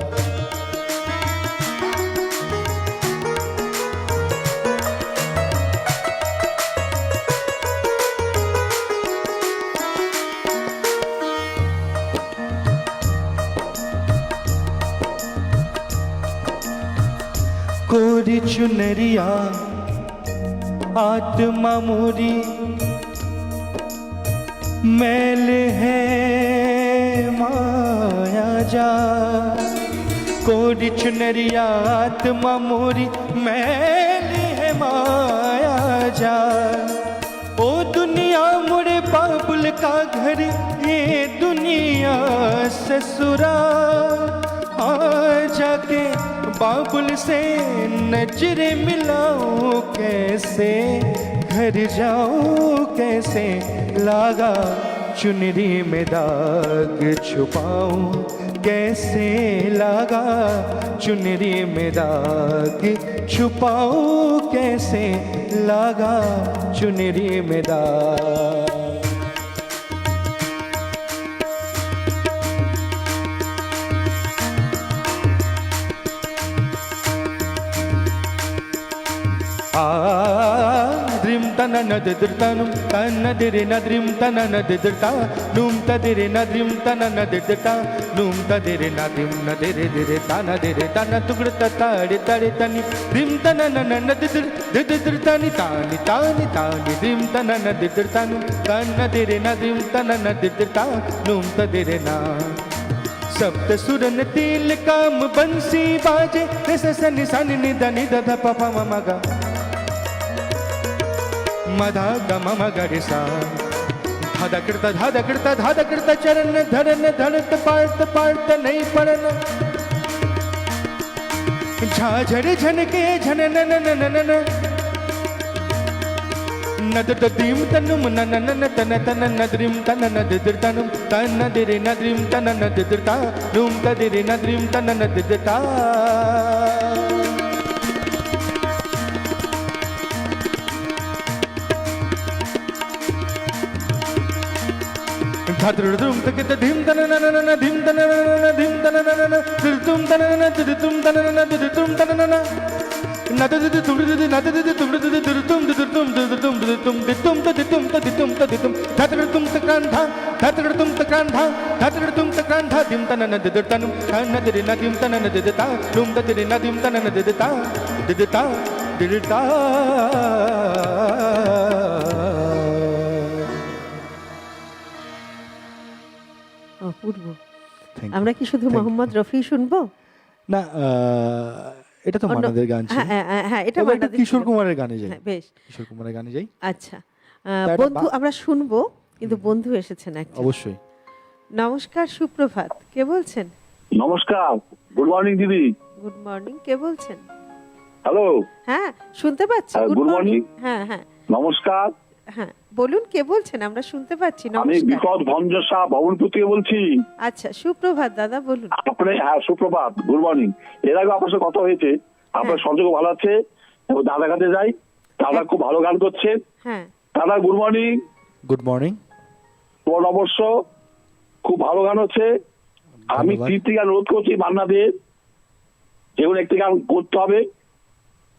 कोरी चुनरिया आत्मा मोरी मैल है माया जा, कोरी चुनरिया आत्मा मोरी मैल है माया जा। ओ दुनिया मुड़े बाबुल का घर, ये दुनिया ससुरा। आ जाके बाबुल से नजरे मिलाऊं कैसे, घर जाऊं कैसे, लागा चुनरी में दाग छुपाऊं कैसे, लागा चुनरी में दाग छुपाऊं कैसे, लागा चुनरी में दाग। द्रिम तन नदिर्तनु तन दिरे नद्रिम तन नदिर्ता नुम तदिरे नद्रिम तन नदिर्ता नुम तदिरे नदिम नदिरे दिरे तन दिरे तन तुगड़ ताड़े ताड़े तनि द्रिम तन नदिर दिदिर तनि तानि तानि तानि द्रिम तन नदिर्तनु तन दिरे नद्रिम तन नदिर्ता नुम तदिरे ना। सप्त सुरन तिल काम बंसी बाजे निस सनि सनि निद निद ध प प म ग मधा गम मगरिसा। धादा कृता चरण धरन धरत पार्त पार्त नहीं पड़न। झाझर झनके झन नन नन नन नद दीम तनुम नन नन तन तन नद्रिम तन नदिर तनुम तन दिरे नद्रिम तन नदिरता नुम तदिरे नद्रिम तन नदिरता। धाद्रुम तकित धीम तन नन नन धीम तन नन धीम तन नन दिरतुम तन नन दिरतुम तन नन दिरतुम तन नन नद तुम नद तुम दिरतुम दिरतुम दिरतुम दिरतुम दितुम दितुम दितुम दितुम धाद्रुम तकांधा धाद्रुम तकांधा धाद्रुम तकांधा धीम तन नन दिरतनुम तन दिरे नदीम तन नन दिरता नुम तदिरे नदीम तन नन दिरता दिरता दिरता। অপূর্ব। Thank you. আমরা কি শুধু Thank you. মোহাম্মদ রফি শুনবো? না, এটা তো অন্য- মান্নাদের গান ছিল। হ্যাঁ এটা এবার একটু মান্নাদের কিশোর ছিল। কুমারের গানে যাই। হ্যাঁ, বেশ। কিশোর কুমারের গানে যাই। আচ্ছা তা এটা বন্ধু আমরা শুনবো, কিন্তু বন্ধু এসেছেন একটা। অবশ্যই। নমস্কার, সুপ্রভাত, কে বলছেন? নমস্কার, গুড মর্নিং দিদি। গুড মর্নিং, কে বলছেন? হ্যালো, হ্যাঁ শুনতে পাচ্ছি। হ্যাঁ, গুড good মর্নিং। morning. হ্যাঁ হ্যাঁ নমস্কার। হ্যাঁ বলুন, কে বলছেন? আমরা শুনতে পাচ্ছি। আমি নমস্কার। বিপদ ভঞ্জসা ভবনপুর থেকে বলছি। আচ্ছা সুপ্রভাত দাদা, বলুন। আপনি, হ্যাঁ সুপ্রভাত, গুড মর্নিং। এর আগে আপনার সাথে কথা হয়েছে, আপনার হ্যাঁ। সংযোগ ভালো আছে। এবং দাদা কাছে যাই, দাদা হ্যাঁ। খুব ভালো গান করছেন। হ্যাঁ দাদা গুড মর্নিং। Good morning. তোমার অবশ্য খুব ভালো গান হচ্ছে। আমি ধন্যবাদ। তিনটি গান রোধ করছি মান্নাদের, যেগুলো একটি গান করতে হবে।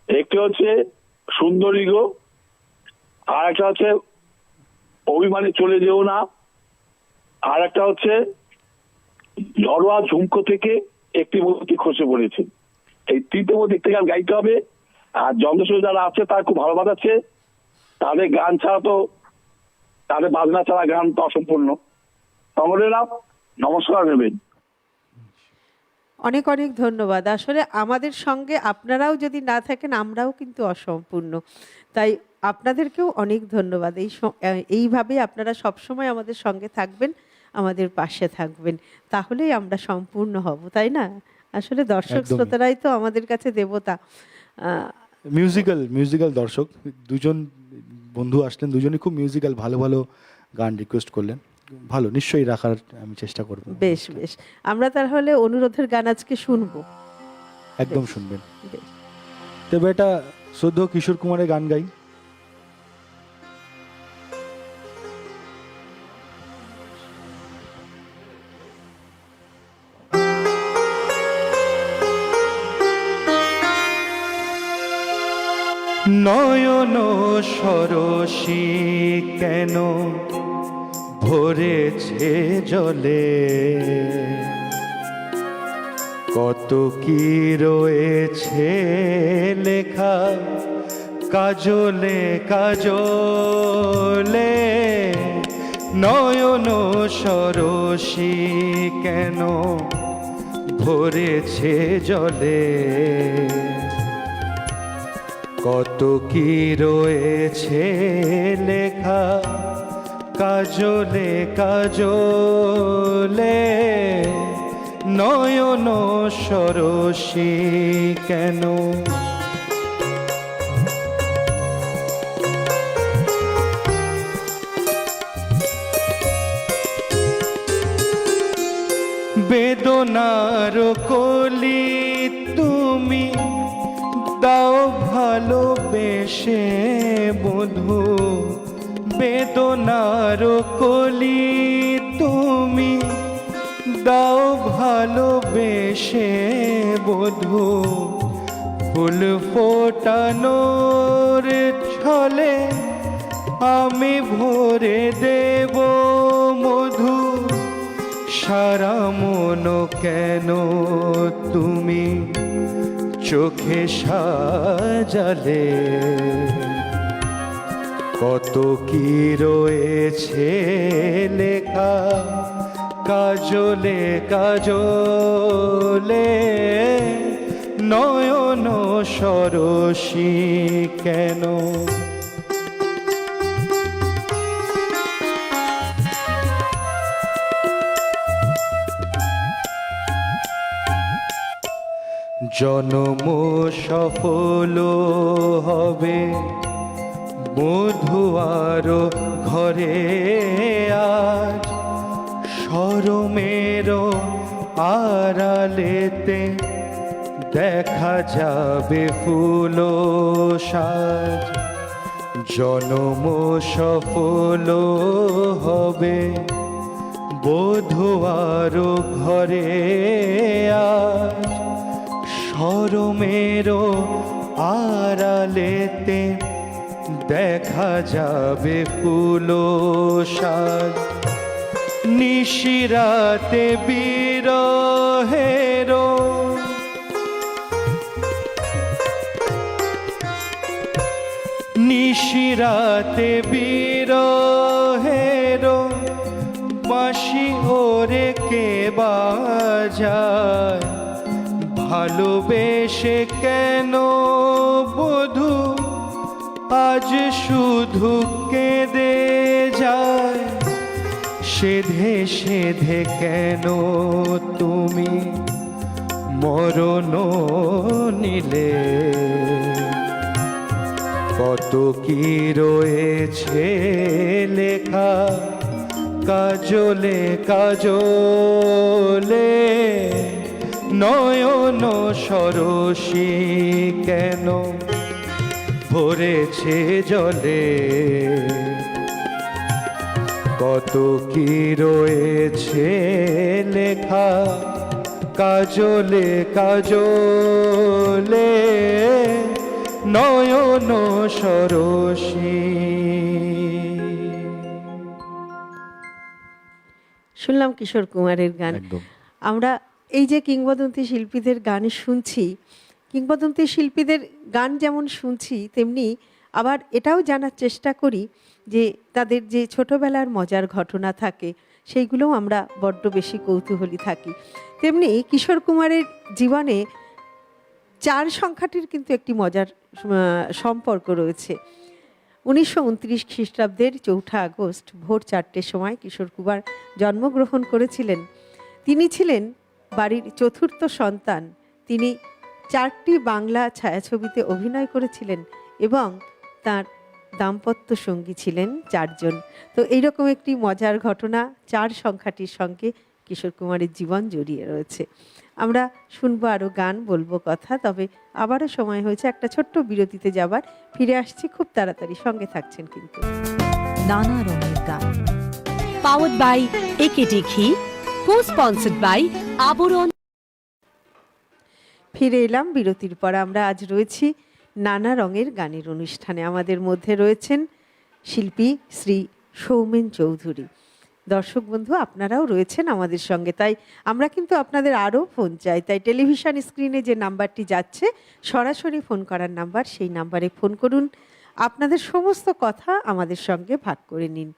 একটি হচ্ছে সুন্দরী গো, আর একটা হচ্ছে অভিমানে চলে যেও না, আর একটা হচ্ছে ঝড়োয়া ঝুমকো থেকে একটি মূর্তি খসে পড়েছে। এই তিনটে মধ্যে একটি গান গাইতে হবে। আর যন্ত্রসূরি যারা আছে তারা খুব ভালো বাজাচ্ছে, তাদের গান ছাড়া তো, তাদের বাজনা ছাড়া গান তো অসম্পূর্ণ। সংগ্রাম, নমস্কার নেবেন। অনেক অনেক ধন্যবাদ। আসলে আমাদের সঙ্গে আপনারাও যদি না থাকেন আমরাও কিন্তু অসম্পূর্ণ, তাই আপনাদেরকেও অনেক ধন্যবাদ। এইভাবে আপনারা সবসময় আমাদের সঙ্গে থাকবেন, আমাদের পাশে থাকবেন, তাহলেই আমরা সম্পূর্ণ হব, তাই না? আসলে দর্শক একদমই। শ্রোতারাই তো আমাদের কাছে দেবতা। মিউজিক্যাল দর্শক দুজন বন্ধু আসলেন, দুজনই খুব মিউজিক্যাল ভালো ভালো গান রিকোয়েস্ট করলেন। ভালো, নিশ্চয়ই রাখার আমি চেষ্টা করব। বেশ বেশ, আমরা তাহলে অনুরোধের গান আজকে শুনবো। একদম শুনবেন। বেশ। তবে এটা শ্রদ্ধেয় কিশোর কুমারের গান গাই। নয়ন সরসী কেন ভরেছে জলে, কত কি রয়েছে লেখা কাজলে কাজলে, নয়ন সরসী কেন ভরেছে জলে। কত কি রয়েছে লেখা কাজলে কাজলে, নয়ন সরসী কেন। বেদনার কলি তুমি দাও ভালোবেসে বধূ, বেদনার কলি তুমি দাও ভালোবেসে বধূ। ফুল ফোটানোর ছলে আমি ভরে দেব মধু, সারা মন কেন তুমি চোখে সাজালে। কত কি রয়েছে লেখা কাজলে কাজলে, নয়ন সরসী কেন। জনম সফল হবে মধুয়ার ঘরে আজ, শরমের আড়ালেতে দেখা যাবে ফুল সাজ। জনম সফল হবে বধুয়ার ঘরে আজ, শরমের আড়ালেতে দেখা যাবে ফুল সাজ। নিশিরাতে বিরহের নিশিরাতে বিরহের বাঁশি ওরে কে বাজায়, ভালোবেসে কেন বধূ আজ শুধু কেঁদে যায়। সেধে সেধে কেন তুমি মরণ নিলে। কত কি রয়েছে লেখা কাজলে কাজলে, নয়ন সরসী কেন ভরেছে জলে। কত কি রয়েছে লেখা কাজলে কাজলে, নয়ন সরসী। শুনলাম কিশোর কুমারের গান। একদম। আমরা এই যে কিংবদন্তি শিল্পীদের গান শুনছি, কিংবদন্তি শিল্পীদের গান যেমন শুনছি, তেমনি আবার এটাও জানার চেষ্টা করি যে তাদের যে ছোটবেলার মজার ঘটনা থাকে সেইগুলোও আমরা বড্ড বেশি কৌতূহলী থাকি। তেমনি কিশোর কুমারের জীবনে 4 সংখ্যাটির কিন্তু একটি মজার সম্পর্ক রয়েছে। 1929 খ্রিস্টাব্দের 4 আগস্ট ভোর 4টের সময় কিশোর কুমার জন্মগ্রহণ করেছিলেন। তিনি ছিলেন বাড়ির চতুর্থ সন্তান। তিনি 4টি বাংলা ছায়াছবিতে অভিনয় করেছিলেন এবং তার দাম্পত্য সঙ্গী ছিলেন 4 জন। তো এইরকম একটি মজার ঘটনা 4 সংখ্যাটির সঙ্গে কিশোর কুমারের জীবন জড়িয়ে রয়েছে। আমরা শুনবো আরও গান, বলবো কথা, তবে আবারও সময় হয়েছে একটা ছোট্ট বিরতিতে যাবার। ফিরে আসছি খুব তাড়াতাড়ি, সঙ্গে থাকছেন কিন্তু। নানা রঙের গান, পাওয়ার্ড বাই একেডি ঘি, কো স্পন্সর্ড বাই আবরণ। ফিরে এলাম বিরতির পর। আমরা আজ রয়েছি নানা রঙের গানের অনুষ্ঠানে। আমাদের মধ্যে রয়েছেন শিল্পী শ্রী সৌমেন চৌধুরী, দর্শক বন্ধু আপনারাও রয়েছেন আমাদের সঙ্গে, তাই আমরা কিন্তু আপনাদের আরও ফোন চাই। তাই টেলিভিশন স্ক্রিনে যে নাম্বারটি যাচ্ছে সরাসরি ফোন করার নাম্বার, সেই নাম্বারে ফোন করুন, আপনাদের সমস্ত কথা আমাদের সঙ্গে ভাগ করে নিন।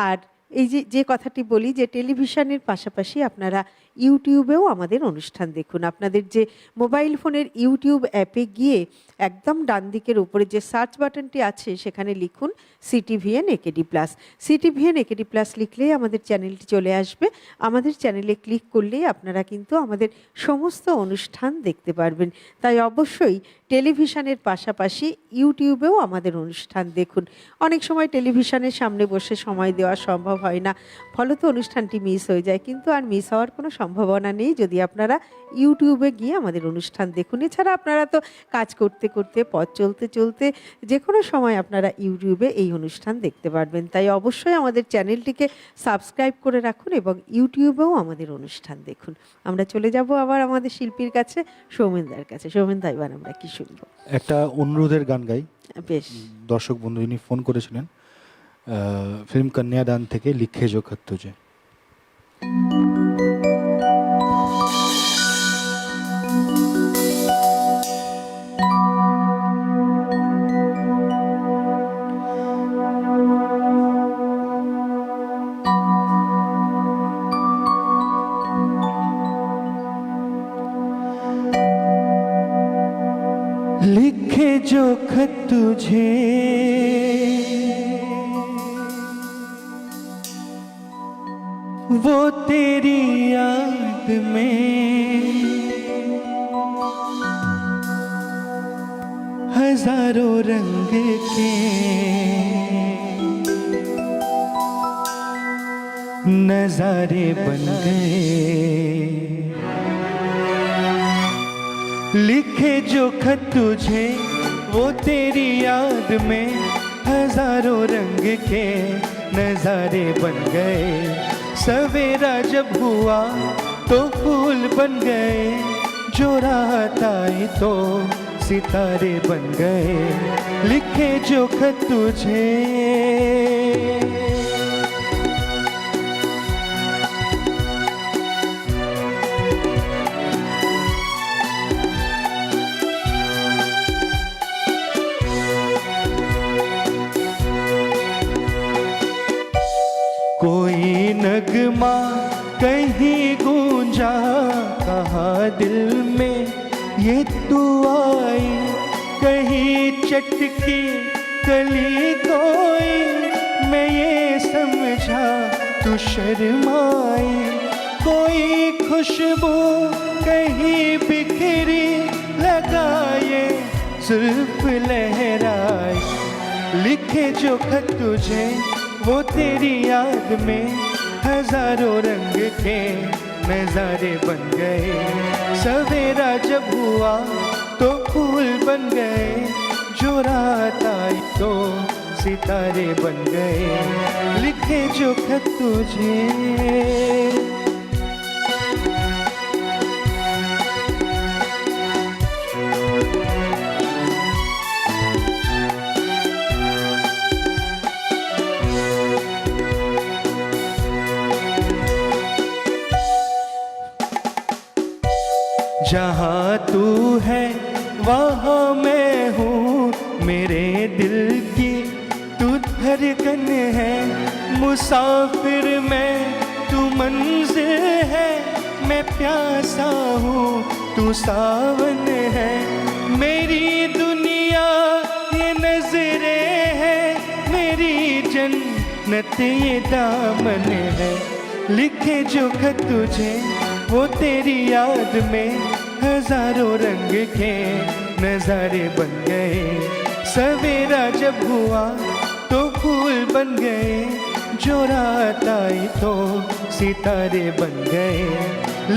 আর এই যে কথাটি বলি যে টেলিভিশনের পাশাপাশি আপনারা ইউটিউবেও আমাদের অনুষ্ঠান দেখুন। আপনাদের যে মোবাইল ফোনের ইউটিউব অ্যাপে গিয়ে একদম ডান দিকের উপরে যে সার্চ বাটনটি আছে সেখানে লিখুন CTVN AKD plus. CTVN AKD plus লিখলেই আমাদের চ্যানেলটি চলে আসবে। আমাদের চ্যানেলে ক্লিক করলেই আপনারা কিন্তু আমাদের সমস্ত অনুষ্ঠান দেখতে পারবেন। তাই অবশ্যই টেলিভিশনের পাশাপাশি ইউটিউবেও আমাদের অনুষ্ঠান দেখুন। অনেক সময় টেলিভিশনের সামনে বসে সময় দেওয়া সম্ভব হয় না, ফলত অনুষ্ঠানটি মিস হয়ে যায়, কিন্তু আর মিস হওয়ার কোনো সম্ভাবনা নেই যদি আপনারা ইউটিউবে গিয়ে আমাদের অনুষ্ঠান দেখুন। এছাড়া আপনারা তো কাজ করতে করতে, পথ চলতে চলতে যে কোনো সময় আপনারা ইউটিউবে এই অনুষ্ঠান দেখতে পারবেন। তাই অবশ্যই আমাদের চ্যানেলটিকে সাবস্ক্রাইব করে রাখুন এবং ইউটিউবেও আমাদের অনুষ্ঠান দেখুন। আমরা চলে যাব আবার আমাদের শিল্পীর কাছে, সৌমেনদার কাছে। সৌমেনদা, এবার আমরা কি শুনবো? একটা অনুরোধের গান গাই। বেশ। দর্শক বন্ধু যিনি ফোন করেছিলেন, ফিল্ম কন্যাদান থেকে লিখে जो खत तुझे। लिखे जो खत तुझे वो तेरी याद में हजारों रंग के नजारे बन गए। लिखे जो खत तुझे वो तेरी याद में हजारों रंग के नजारे बन गए। सवेरा जब हुआ तो फूल बन गए, जो रात आई तो सितारे बन गए। लिखे जो खत तुझे कोई नगमा कहीं गूंजा, कहाँ दिल में ये तू आई। कहीं चटकी कली कोई, मैं ये समझा तू शर्माई। कोई खुशबू कहीं बिखरी, लगाए जुल्फ लहराई। लिखे जो खत तुझे वो तेरी याद में हजारों रंग के नजारे बन गए। सवेरा जब हुआ तो फूल बन गए, जो रात आई तो सितारे बन गए। लिखे जो खत तुझे जहाँ तू है वहाँ मैं हूँ, मेरे दिल की तू धड़कन है। मुसाफिर मैं तू मंजिल है, मैं प्यासा हूँ तू सावन है। मेरी दुनिया ये नजरें है, मेरी जन्नत ये दामन है। लिखे जो खत तुझे वो तेरी याद में हजारों रंग के नजारे बन गए। सवेरा जब हुआ तो फूल बन गए, जो रात आई तो सितारे बन गए।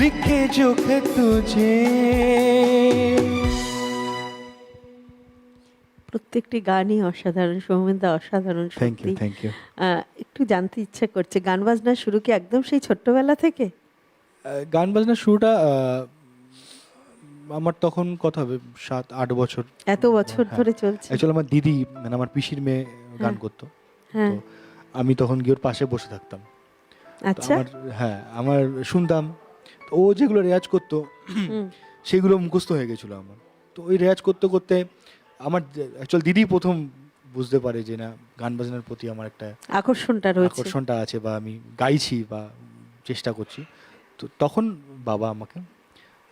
लिखे जो खत तुझे। প্রত্যেকটি গানই অসাধারণ সৌমেনদা, অসাধারণ। থ্যাংক ইউ, সত্যি। Thank you. একটু জানতে ইচ্ছা করছে, গান বাজনা শুরু কি একদম সেই ছোট্টবেলা থেকে? গান বাজনার শুরুটা আমার তখন কত হবে 7-8 বছর। এত বছর ধরে চলছে? অ্যাকচুয়ালি আমার দিদি মানে আমার পিসির মেয়ে গান করতো, হ্যাঁ। তো আমি তখন গিয়ে ওর পাশে বসে থাকতাম। আচ্ছা। হ্যাঁ আমার শুনতাম, তো ও যেগুলো রেয়াজ করতো সেগুলো মুখস্থ হয়ে গেছিলো আমার। তো ওই রেয়াজ করতে করতে আমার অ্যাকচুয়াল দিদি প্রথম বুঝতে পারে যে না গান বাজনার প্রতি আমার একটা আকর্ষণটা রয়েছে। আকর্ষণটা আছে বা আমি গাইছি বা চেষ্টা করছি। তো তখন বাবা আমাকে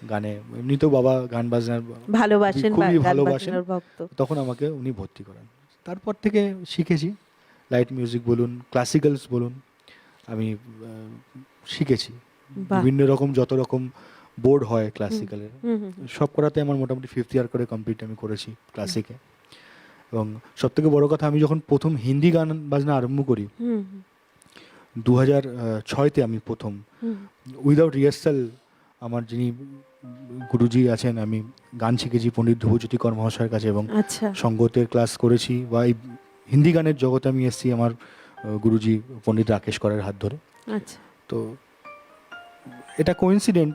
গানে, এমনিতেও বাবা গান বাজনার ভালোবাসেন বা খুবই গান ভালোবাসেন, বাজনার ভক্ত। তখন আমাকে উনি ভর্তি করেন। তারপর থেকে শিখেছি, লাইট মিউজিক বলুন, ক্লাসিক্যালস বলুন, আমি শিখেছি। বাহ। বিভিন্ন রকম যত রকম বোর্ড হয় ক্লাসিক্যালের, হুম হুম সব করাতে আমার মোটামুটি 5th ইয়ার করে কমপ্লিট আমি করেছি ক্লাসিকে। এবং সব থেকে বড় কথা, আমি যখন প্রথম হিন্দি গান বাজনা আরম্ভ করি হুম 2006-তে, আমি প্রথম হুম উইদাউট রিহার্সাল, আমার যিনি গুরুজি আছেন, আমি গান শিখেছি পণ্ডিত ধ্রুবজ্যোতি কর মহাশয়ের কাছে, এবং আচ্ছা। সঙ্গতের ক্লাস করেছি, বা এই হিন্দি গানের জগতে আমি এসেছি আমার গুরুজি পণ্ডিত রাকেশ করের হাত ধরে। আচ্ছা। তো এটা কোইন্সিডেন্ট,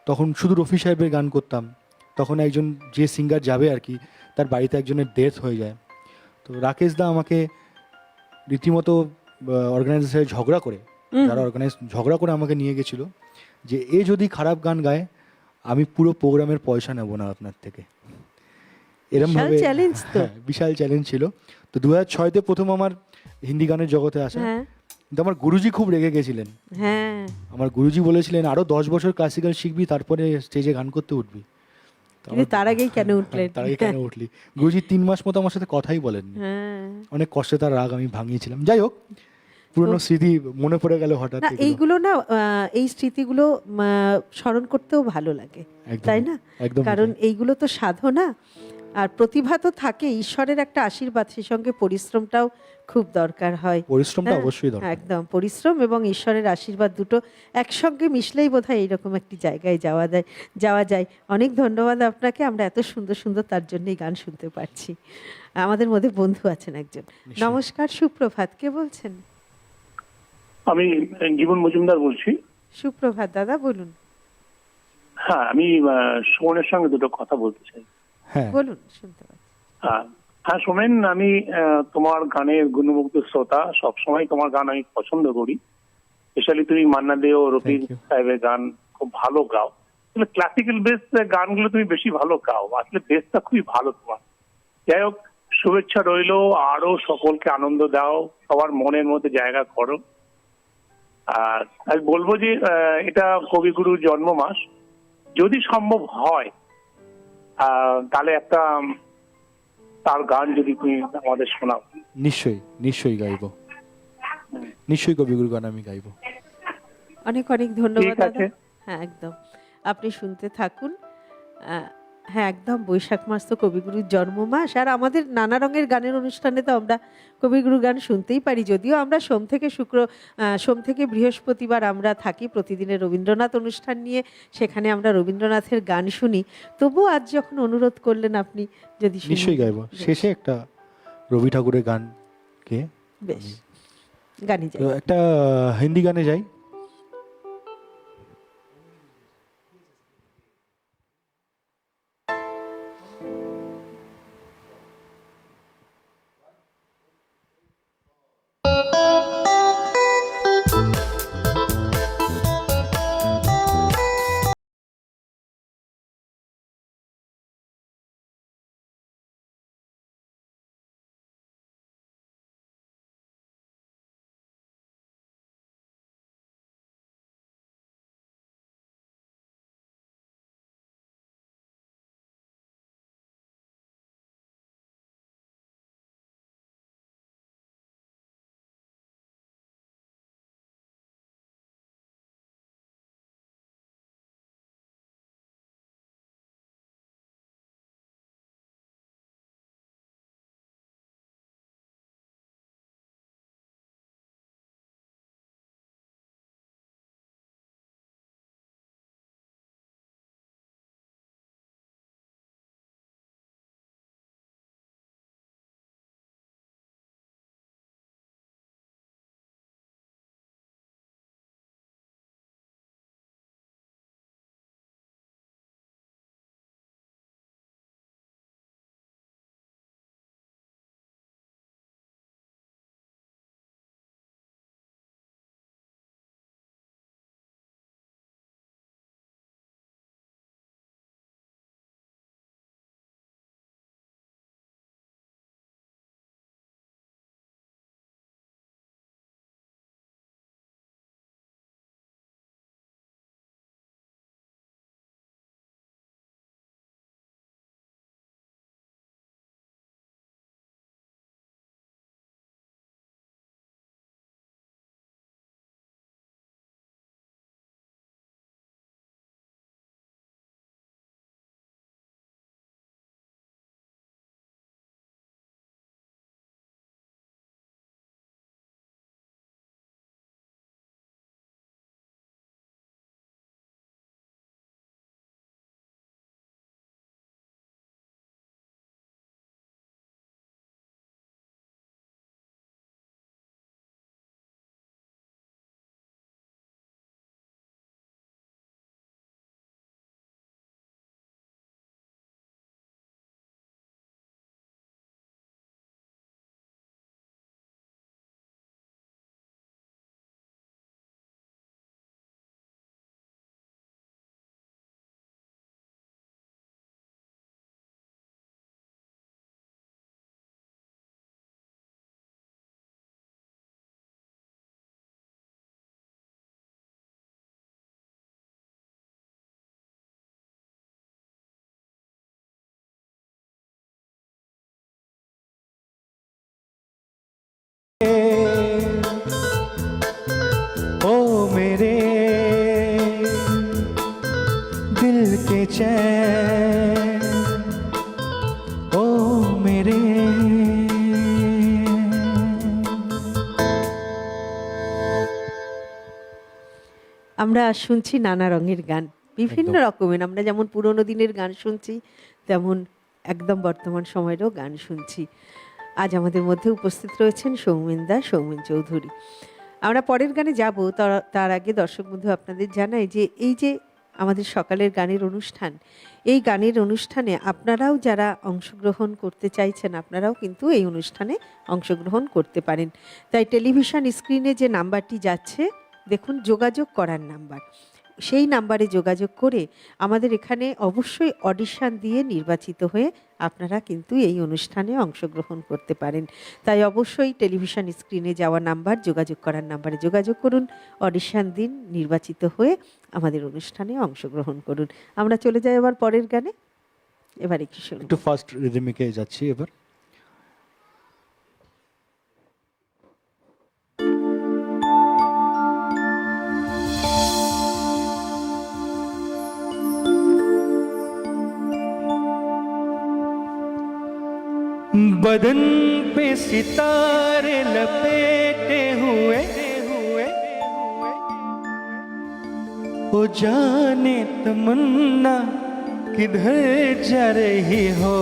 তখন শুধু রফি সাহেবের গান করতাম, তখন একজন যে সিঙ্গার যাবে আর কি, তার বাড়িতে একজনের ডেথ হয়ে যায়। তো রাকেশ দা আমাকে রীতিমতো অর্গানাইজেশনে ঝগড়া করে, যারা অর্গানাইজ ঝগড়া করে আমাকে নিয়ে গেছিলো, যে এ যদি খারাপ গান গায় আমি পুরো প্রোগ্রামের পয়সা নেব না আপনার থেকে। এরম ভাবে চ্যালেঞ্জ তো। হ্যাঁ, বিশাল চ্যালেঞ্জ ছিল। তো 2006-তে প্রথম আমার হিন্দি গানের জগতে আসা। হ্যাঁ কিন্তু আমার গুরুজি খুব রেগে গেছিলেন। হ্যাঁ। আমার গুরুজি বলেছিলেন আরো 10 বছর ক্লাসিক্যাল শিখবি, তারপরে স্টেজে গান করতে উঠবি। তো কিন্তু তার আগেই কেন উঠলেন? তার আগে কেন উঠলি? গুরুজি 3 মাস মতো আমার সাথে কথাই বলেননি। হ্যাঁ। অনেক কষ্টে তার রাগ আমি ভাঙিয়েছিলাম। যাই হোক, পুরনো স্মৃতি মনে পড়ে গেল হঠাৎ। না, এইগুলো না, এই স্মৃতিগুলো স্মরণ করতেও ভালো লাগে, একদম, তাই না? একদম কারণ তাই। এইগুলো তো সাধনা, আর প্রতিভা তো থাকে, ঈশ্বরের একটা আশীর্বাদ, সেই সঙ্গে পরিশ্রমটাও খুব দরকার হয়। পরিশ্রমটা হ্যাঁ, অবশ্যই দরকার। একদম, পরিশ্রম এবং ঈশ্বরের আশীর্বাদ দুটো একসঙ্গে মিশলেই বোধহয় এইরকম একটি জায়গায় যাওয়া যায়। অনেক ধন্যবাদ আপনাকে, আমরা এত সুন্দর সুন্দর তার জন্যই গান শুনতে পারছি। আমাদের মধ্যে বন্ধু আছেন একজন। নমস্কার, সুপ্রভাত, কে বলছেন? আমি জীবন মজুমদার বলছি। সুপ্রভাত দাদা, বলুন। হ্যাঁ, আমি সুমনের সঙ্গে দুটো কথা বলতে চাই। হ্যাঁ, বলুন, শুনতে পাচ্ছি। হ্যাঁ হ্যাঁ সোমেন, আমি তোমার গানের গুণমুগ্ধ শ্রোতা, সবসময় তোমার গান আমি পছন্দ করি। স্পেশালি তুমি মান্না দে ও রফি Thank you. সাহেবের গান খুব ভালো গাও। আসলে ক্লাসিক্যাল বেস গানগুলো তুমি বেশি ভালো গাও, আসলে বেসটা খুবই ভালো তোমার। যাই হোক, শুভেচ্ছা রইলো, আরো সকলকে আনন্দ দাও, সবার মনের মধ্যে জায়গা করো। আর আমি বলবো যে এটা কবিগুরুর জন্ম মাস, যদি সম্ভব হয় তাহলে একটা তার গান যদি তুমি আমাদের শোনাও। নিশ্চয়ই নিশ্চয়ই গাইবো, নিশ্চয়ই কবিগুরু গান আমি গাইবো। অনেক অনেক ধন্যবাদ ঠিক দাদা। আছে। হ্যাঁ, একদম, আপনি শুনতে থাকুন। হ্যাঁ, একদম, বৈশাখ মাস তো কবিগুরুর জন্ম মাস, আর আমাদের নানা রঙের গানের অনুষ্ঠানে তো আমরা কবিগুরু গান শুনতেই পারি। যদিও আমরা সোম থেকে বৃহস্পতিবার আমরা থাকি প্রতিদিনের রবীন্দ্রনাথ অনুষ্ঠান নিয়ে, সেখানে আমরা রবীন্দ্রনাথের গান শুনি। তবুও আজ যখন অনুরোধ করলেন আপনি, যদি শুনি। নিশ্চয়ই গাইবো। শেষে একটা রবি ঠাকুরের গান কে, বেশ, গানই তো যাই। একটা হিন্দি গানে যাই। चैन ओ मेरे। আমরা শুনছি নানা রঙের গান, বিভিন্ন একদম। রকমের। আমরা যেমন পুরোনো দিনের গান শুনছি, তেমন একদম বর্তমান সময়েরও গান শুনছি। আজ আমাদের মধ্যে উপস্থিত রয়েছেন সৌমেন চৌধুরী। আমরা পরের গানে যাব, তার আগে দর্শক বন্ধু আপনাদের জানাই যে এই যে আমাদের সকালের গানের অনুষ্ঠান, এই গানের অনুষ্ঠানে আপনারাও যারা অংশগ্রহণ করতে চাইছেন, আপনারাও কিন্তু এই অনুষ্ঠানে অংশগ্রহণ করতে পারেন। তাই টেলিভিশন স্ক্রিনে যে নাম্বারটি যাচ্ছে, দেখুন যোগাযোগ করার নাম্বার, সেই নাম্বারে যোগাযোগ করে আমাদের এখানে অবশ্যই অডিশন দিয়ে নির্বাচিত হয়ে আপনারা কিন্তু এই অনুষ্ঠানে অংশগ্রহণ করতে পারেন। তাই অবশ্যই টেলিভিশন স্ক্রিনে যাওয়া নাম্বার, যোগাযোগ করার নাম্বারে যোগাযোগ করুন, অডিশন দিন, নির্বাচিত হয়ে আমাদের অনুষ্ঠানে অংশগ্রহণ করুন। আমরা চলে যাই এবার পরের গানে। এবারে কি শুনুন? একটু ফাস্ট রিদমিকে যাচ্ছি এবার। बदन पे सितारे लपेटे हुए ओ जाने तमन्ना किधर जा रही हो।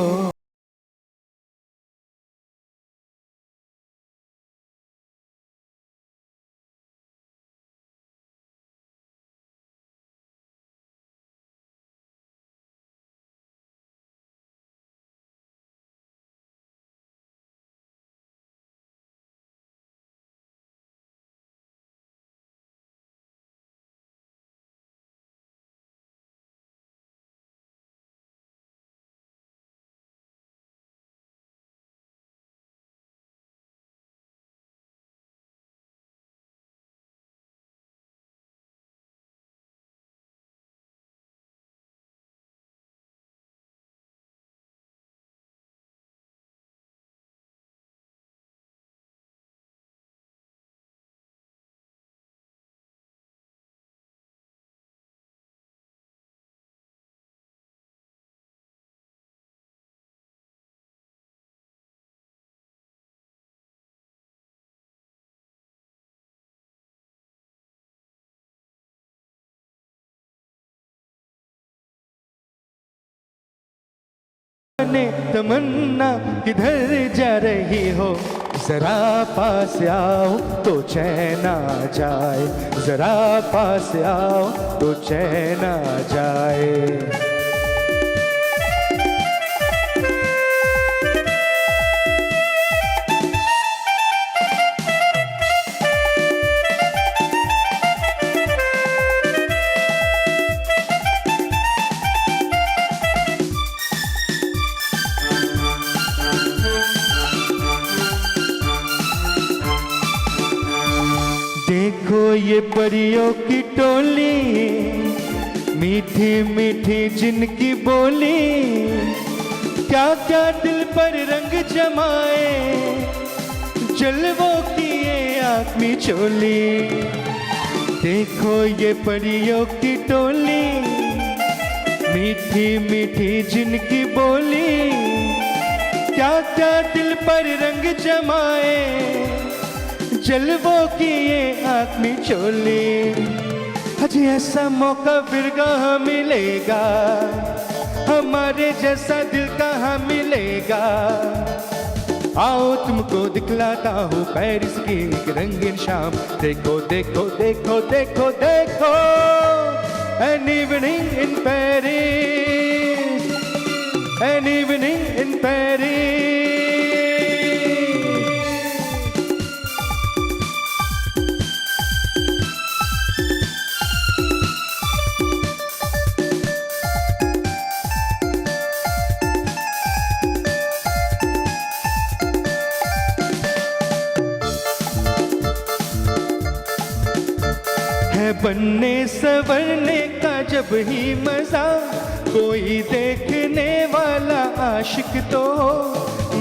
जाने तमन्ना किधर जा रही हो, जरा पास आओ तो चैन आ जाए, जरा पास आओ तो चैन आ जाए। देखो ये परियों की टोली, मीठी मीठी जिनकी बोली, क्या क्या दिल पर रंग जमाए, जलवों की ये आँख में चोली। देखो ये परियों की टोली, मीठी मीठी जिनकी बोली, क्या क्या दिल पर रंग जमाए, जलवों की ये आँख में चोली। हजी ऐसा मौका फिर कहाँ मिलेगा, हमारे जैसा दिल कहाँ मिलेगा। आओ तुमको दिखलाता हूँ पेरिस की एक रंगीन शाम, देखो देखो देखो देखो देखो, an evening in Paris, an evening in Paris। है बनने संवरने का जब ही मजा, कोई देखने वाला आशिक तो हो,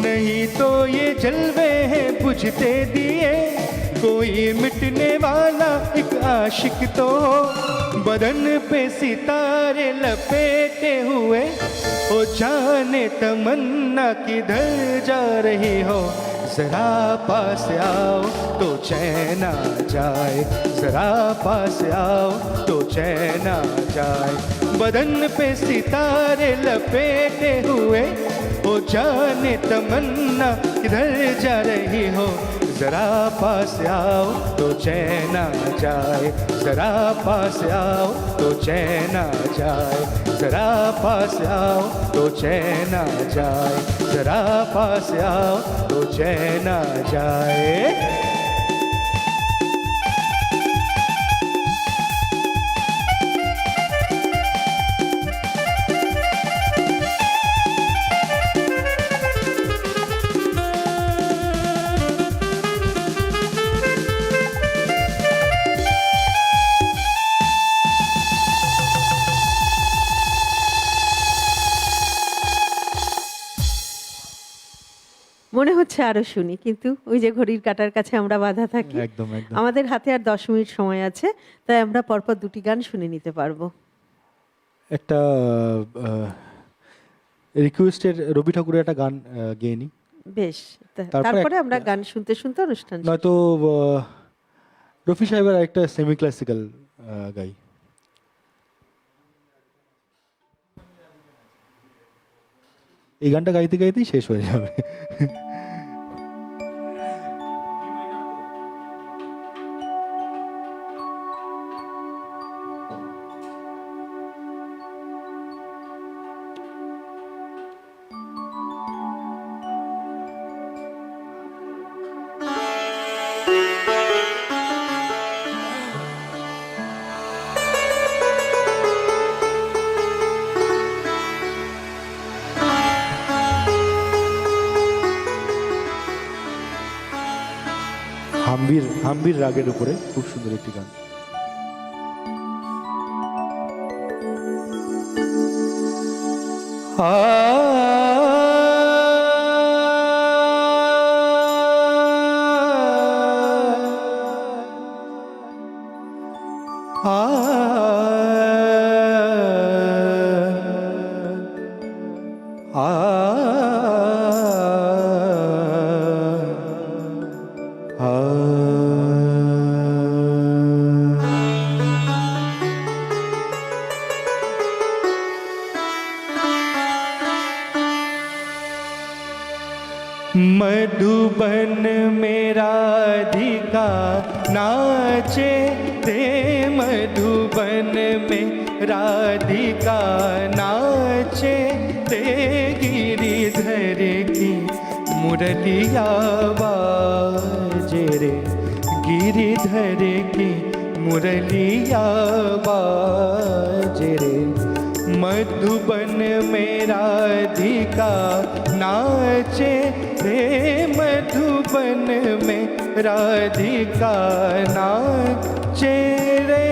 नहीं तो ये जलवे हैं बुझते दिए, कोई मिटने वाला एक आशिक तो हो, बदन पे सितारे लपेटे हुए, ओ जाने तमन्ना किधर जा रही हो। जरा पास आओ तो चैन आ जाए, जरा पास आओ तो चैन आ जाए। बदन पे सितारे लपेटे हुए, ओ जाने तमन्ना किधर जा रही हो। जरा पास आओ तो चैन आ जाए, जरा पास आओ तो चैन आ जाए, जरा पास आओ तो चैन आ जाए, जरा पास आओ तो चैन आ जाए। মনে হচ্ছে আরো শুনি, কিন্তু ওই যে ঘড়ির কাঁটার কাছে আমরা বাধা থাকি। একদম একদম। আমাদের হাতে আর 10 মিনিট সময় আছে, তাই আমরা পরপর দুটি গান শুনে নিতে পারবো। একটা রিকোয়েস্টের রবি ঠাকুরের একটা গান গেয়ে নি, বেশ, তারপরে তারপরে আমরা গান শুনতে শুনতে অনুষ্ঠান শেষ। নয়তো রফি সাহেবের একটা সেমি ক্লাসিক্যাল গাই। এই গানটা গাইতে গাইতেই শেষ হয়ে যাবে। হাম্বির রাগের উপরে খুব সুন্দর একটি গান। मधुबन में राधिका नाचे रे, मधुबन में राधिका नाचे रे, गिरिधर की मुरलिया बाजे रे, गिरिधर की मुरलिया बाजे रे। मधुबन में राधिका नाचे रे, मधुबन में राधिका नाचे रे।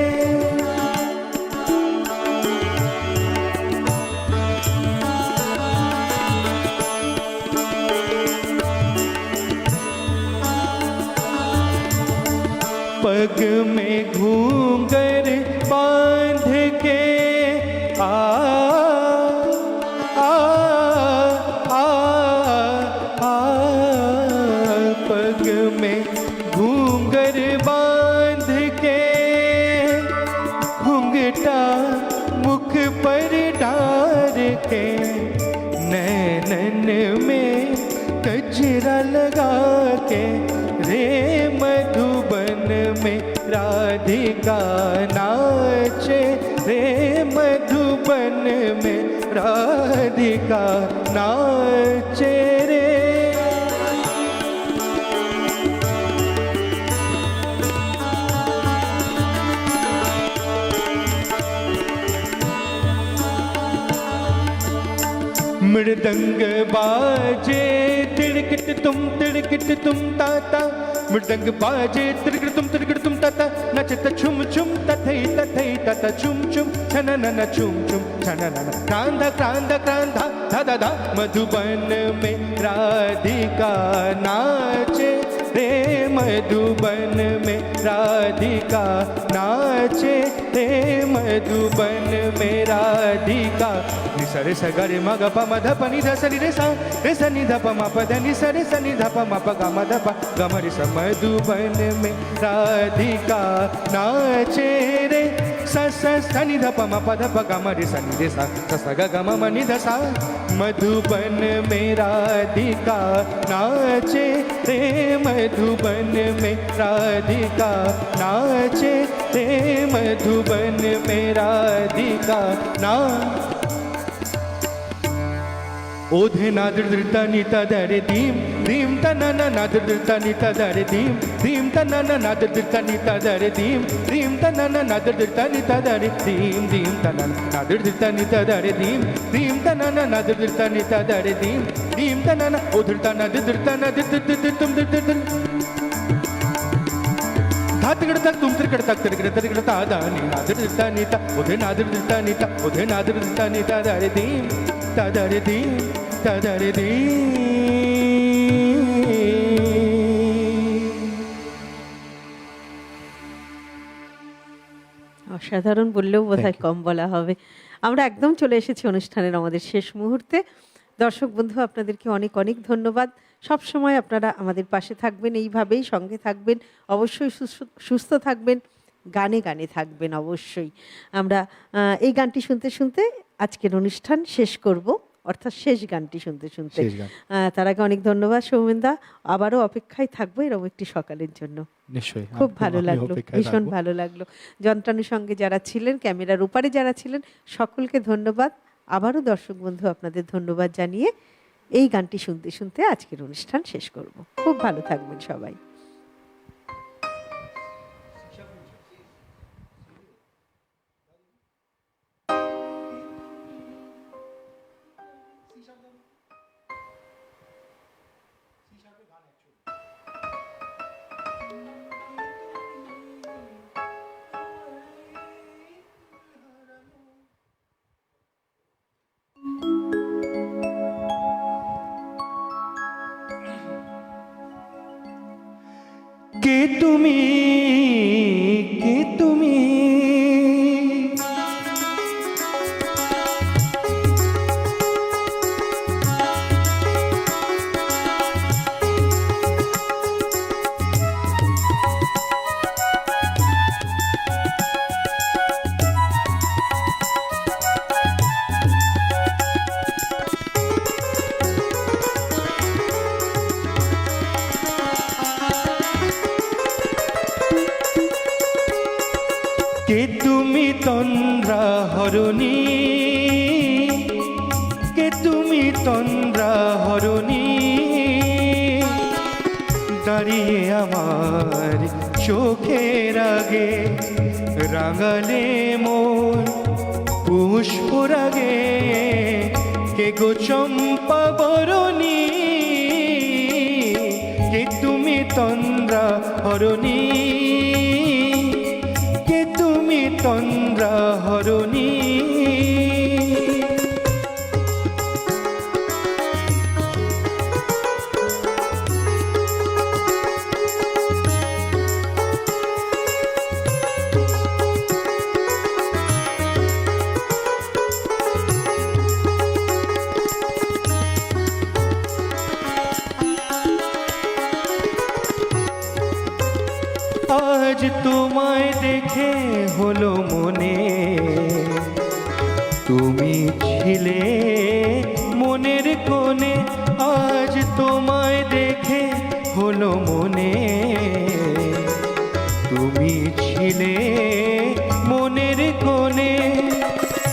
पग में घूंघर बांध के पग में घूंघर बांध के, घूंघटा मुख पर डार के, नैनन में कजरा लगा के रे, मधुबन में राधिका नाचे रे, मधुबन में राधिका नाचे रे। मृदंग बाजे तिड़किट तुम ताता, मृदंग बाजे तिड़किट तुम ताता, नचत छुम छुम तथई तथा छुम छुम छननन छुम छुम छननन, क्रांधा क्रांधा क्रांधा धा धा धा। मधुबन में राधिका नाचे रे मधुबन में राधिका नाचे रे मधुबन में राधिका निसरे सगरे मग प मध प नि ध स रे स नि ध प म प ध नि स रे स नि ध प म प ग म ध प ग म रे स मधुबन में राधिका नाचे रे स स स नि ध प म प ध प ग म रे स नि रे स स स ग ग म म नि ध सा मधुबन में राधिका नाचे रे मधुबन में राधिका नाचे रे मधुबन में राधिका ना ओधे नादृता निता दरे धीम धीम तनन नादृता निता दरे धीम धीम तनन नादृता निता दरे धीम धीम तनन नादृता निता दरे धीम धीम तनन नादृता निता दरे धीम धीम तनन नादृता निता दरे धीम धीम तनन ओधृता नादृता नादृता तुम धातगडता तुम त्रिकडता त्रिकडता दानी नादृता निता ओधे नादृता निता ओधे नादृता निता दरे धीम तदरे धीम तदरे অসাধারণ বললেও বোধহয় কম বলা হবে। আমরা একদম চলে এসেছি অনুষ্ঠানের আমাদের শেষ মুহূর্তে। দর্শক বন্ধু, আপনাদেরকে অনেক অনেক ধন্যবাদ। সব সময় আপনারা আমাদের পাশে থাকবেন, এইভাবেই সঙ্গে থাকবেন, অবশ্যই সুস্থ থাকবেন, গানে গানে থাকবেন অবশ্যই। আমরা এই গানটি শুনতে শুনতে আজকের অনুষ্ঠান শেষ করব, অর্থাৎ শেষ গানটি শুনতে শুনতে। তার আগে অনেক ধন্যবাদ সৌমেনদা, আবারও অপেক্ষায় থাকবো এরকম একটি সকালের জন্য। নিশ্চয়ই, খুব ভালো লাগলো, ভীষণ ভালো লাগলো। যন্ত্রাণুর সঙ্গে যারা ছিলেন, ক্যামেরার উপরে যারা ছিলেন, সকলকে ধন্যবাদ। আবারও দর্শক বন্ধু আপনাদের ধন্যবাদ জানিয়ে এই গানটি শুনতে শুনতে আজকের অনুষ্ঠান শেষ করব। খুব ভালো থাকবেন সবাই। কে তুমি, কে তুমি, কে তুমি তন্দ্রা হরণী, কে তুমি তন্দ্রা হরণী, দাঁড়িয়ে আমার চোখের আগে রাঙালে মোর পুষ্পরাগে, কে গো চম্পা বরণী, কে তুমি তন্দ্রা হরণী, কে তুমি তন্দ্রা হরণী। আজ তোমায় দেখে হলো মনে, তুমি ছিলে মনের কোণে। আজ তোমায় দেখে হলো মনে, তুমি ছিলে মনের কোণে।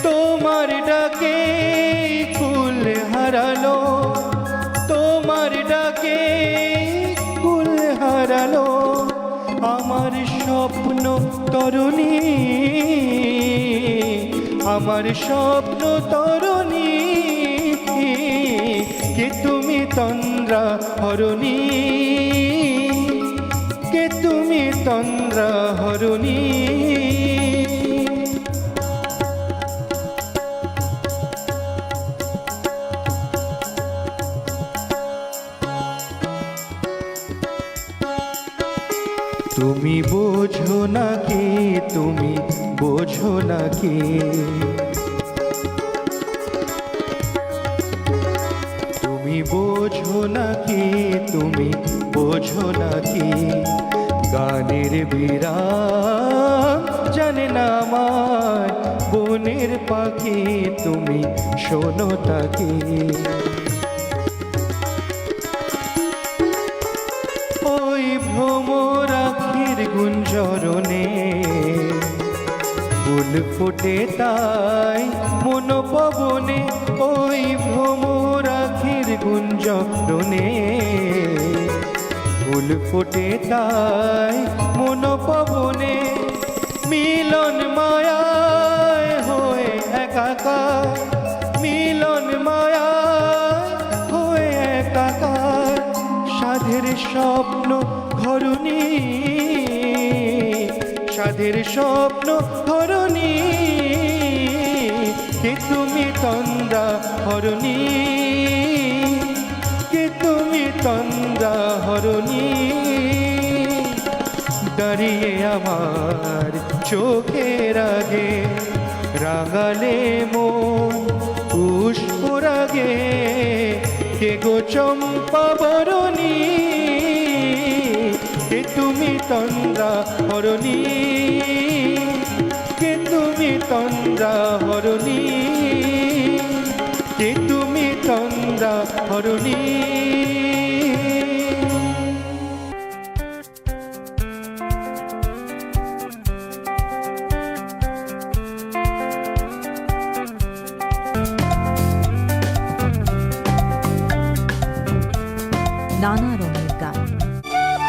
তোমার ডাকে কুল হারালো, তোমার ডাকে কুল হারালো আমার স্বপ্ন তরুণী, আমার স্বপ্ন তরুণী। কে তুমি তন্দ্রা হরণী, কে তুমি তন্দ্রা হরণী। তুমি বোঝো নাকি, তুমি বোঝো নাকি, তুমি বোঝো নাকি, তুমি বোঝো নাকি, গানের বিরাম জানে না আমার বনের পাখি, তুমি শোনো তাকি। ওই ভ্রমরাখির গুঞ্জরণে ফুল ফোটে তাই মন পবনে, ওই ভ্রমরাখির গুঞ্জরণে ফুল ফোটে তাই মন পবনে, মিলন মায়ায় হয়ে একাকার, মিলন মায়ায় হয়ে একাকার, সাধের স্বপ্ন ধরণী, সাধের স্বপ্ন ধরণী, কে তুমি তন্দ্রা হরণী, কে তুমি তন্দ্রা হরণী, দাঁড়িয়ে আমার চোখের আগে রাগালে মন পুষ্পরাগে, কে গো চম্পা বরণী, কে তুমি তন্দ্রা হরণী, কে তুমি তন্দ্রা হরণী, কে তুমি তন্দ্রা হরণী। নানা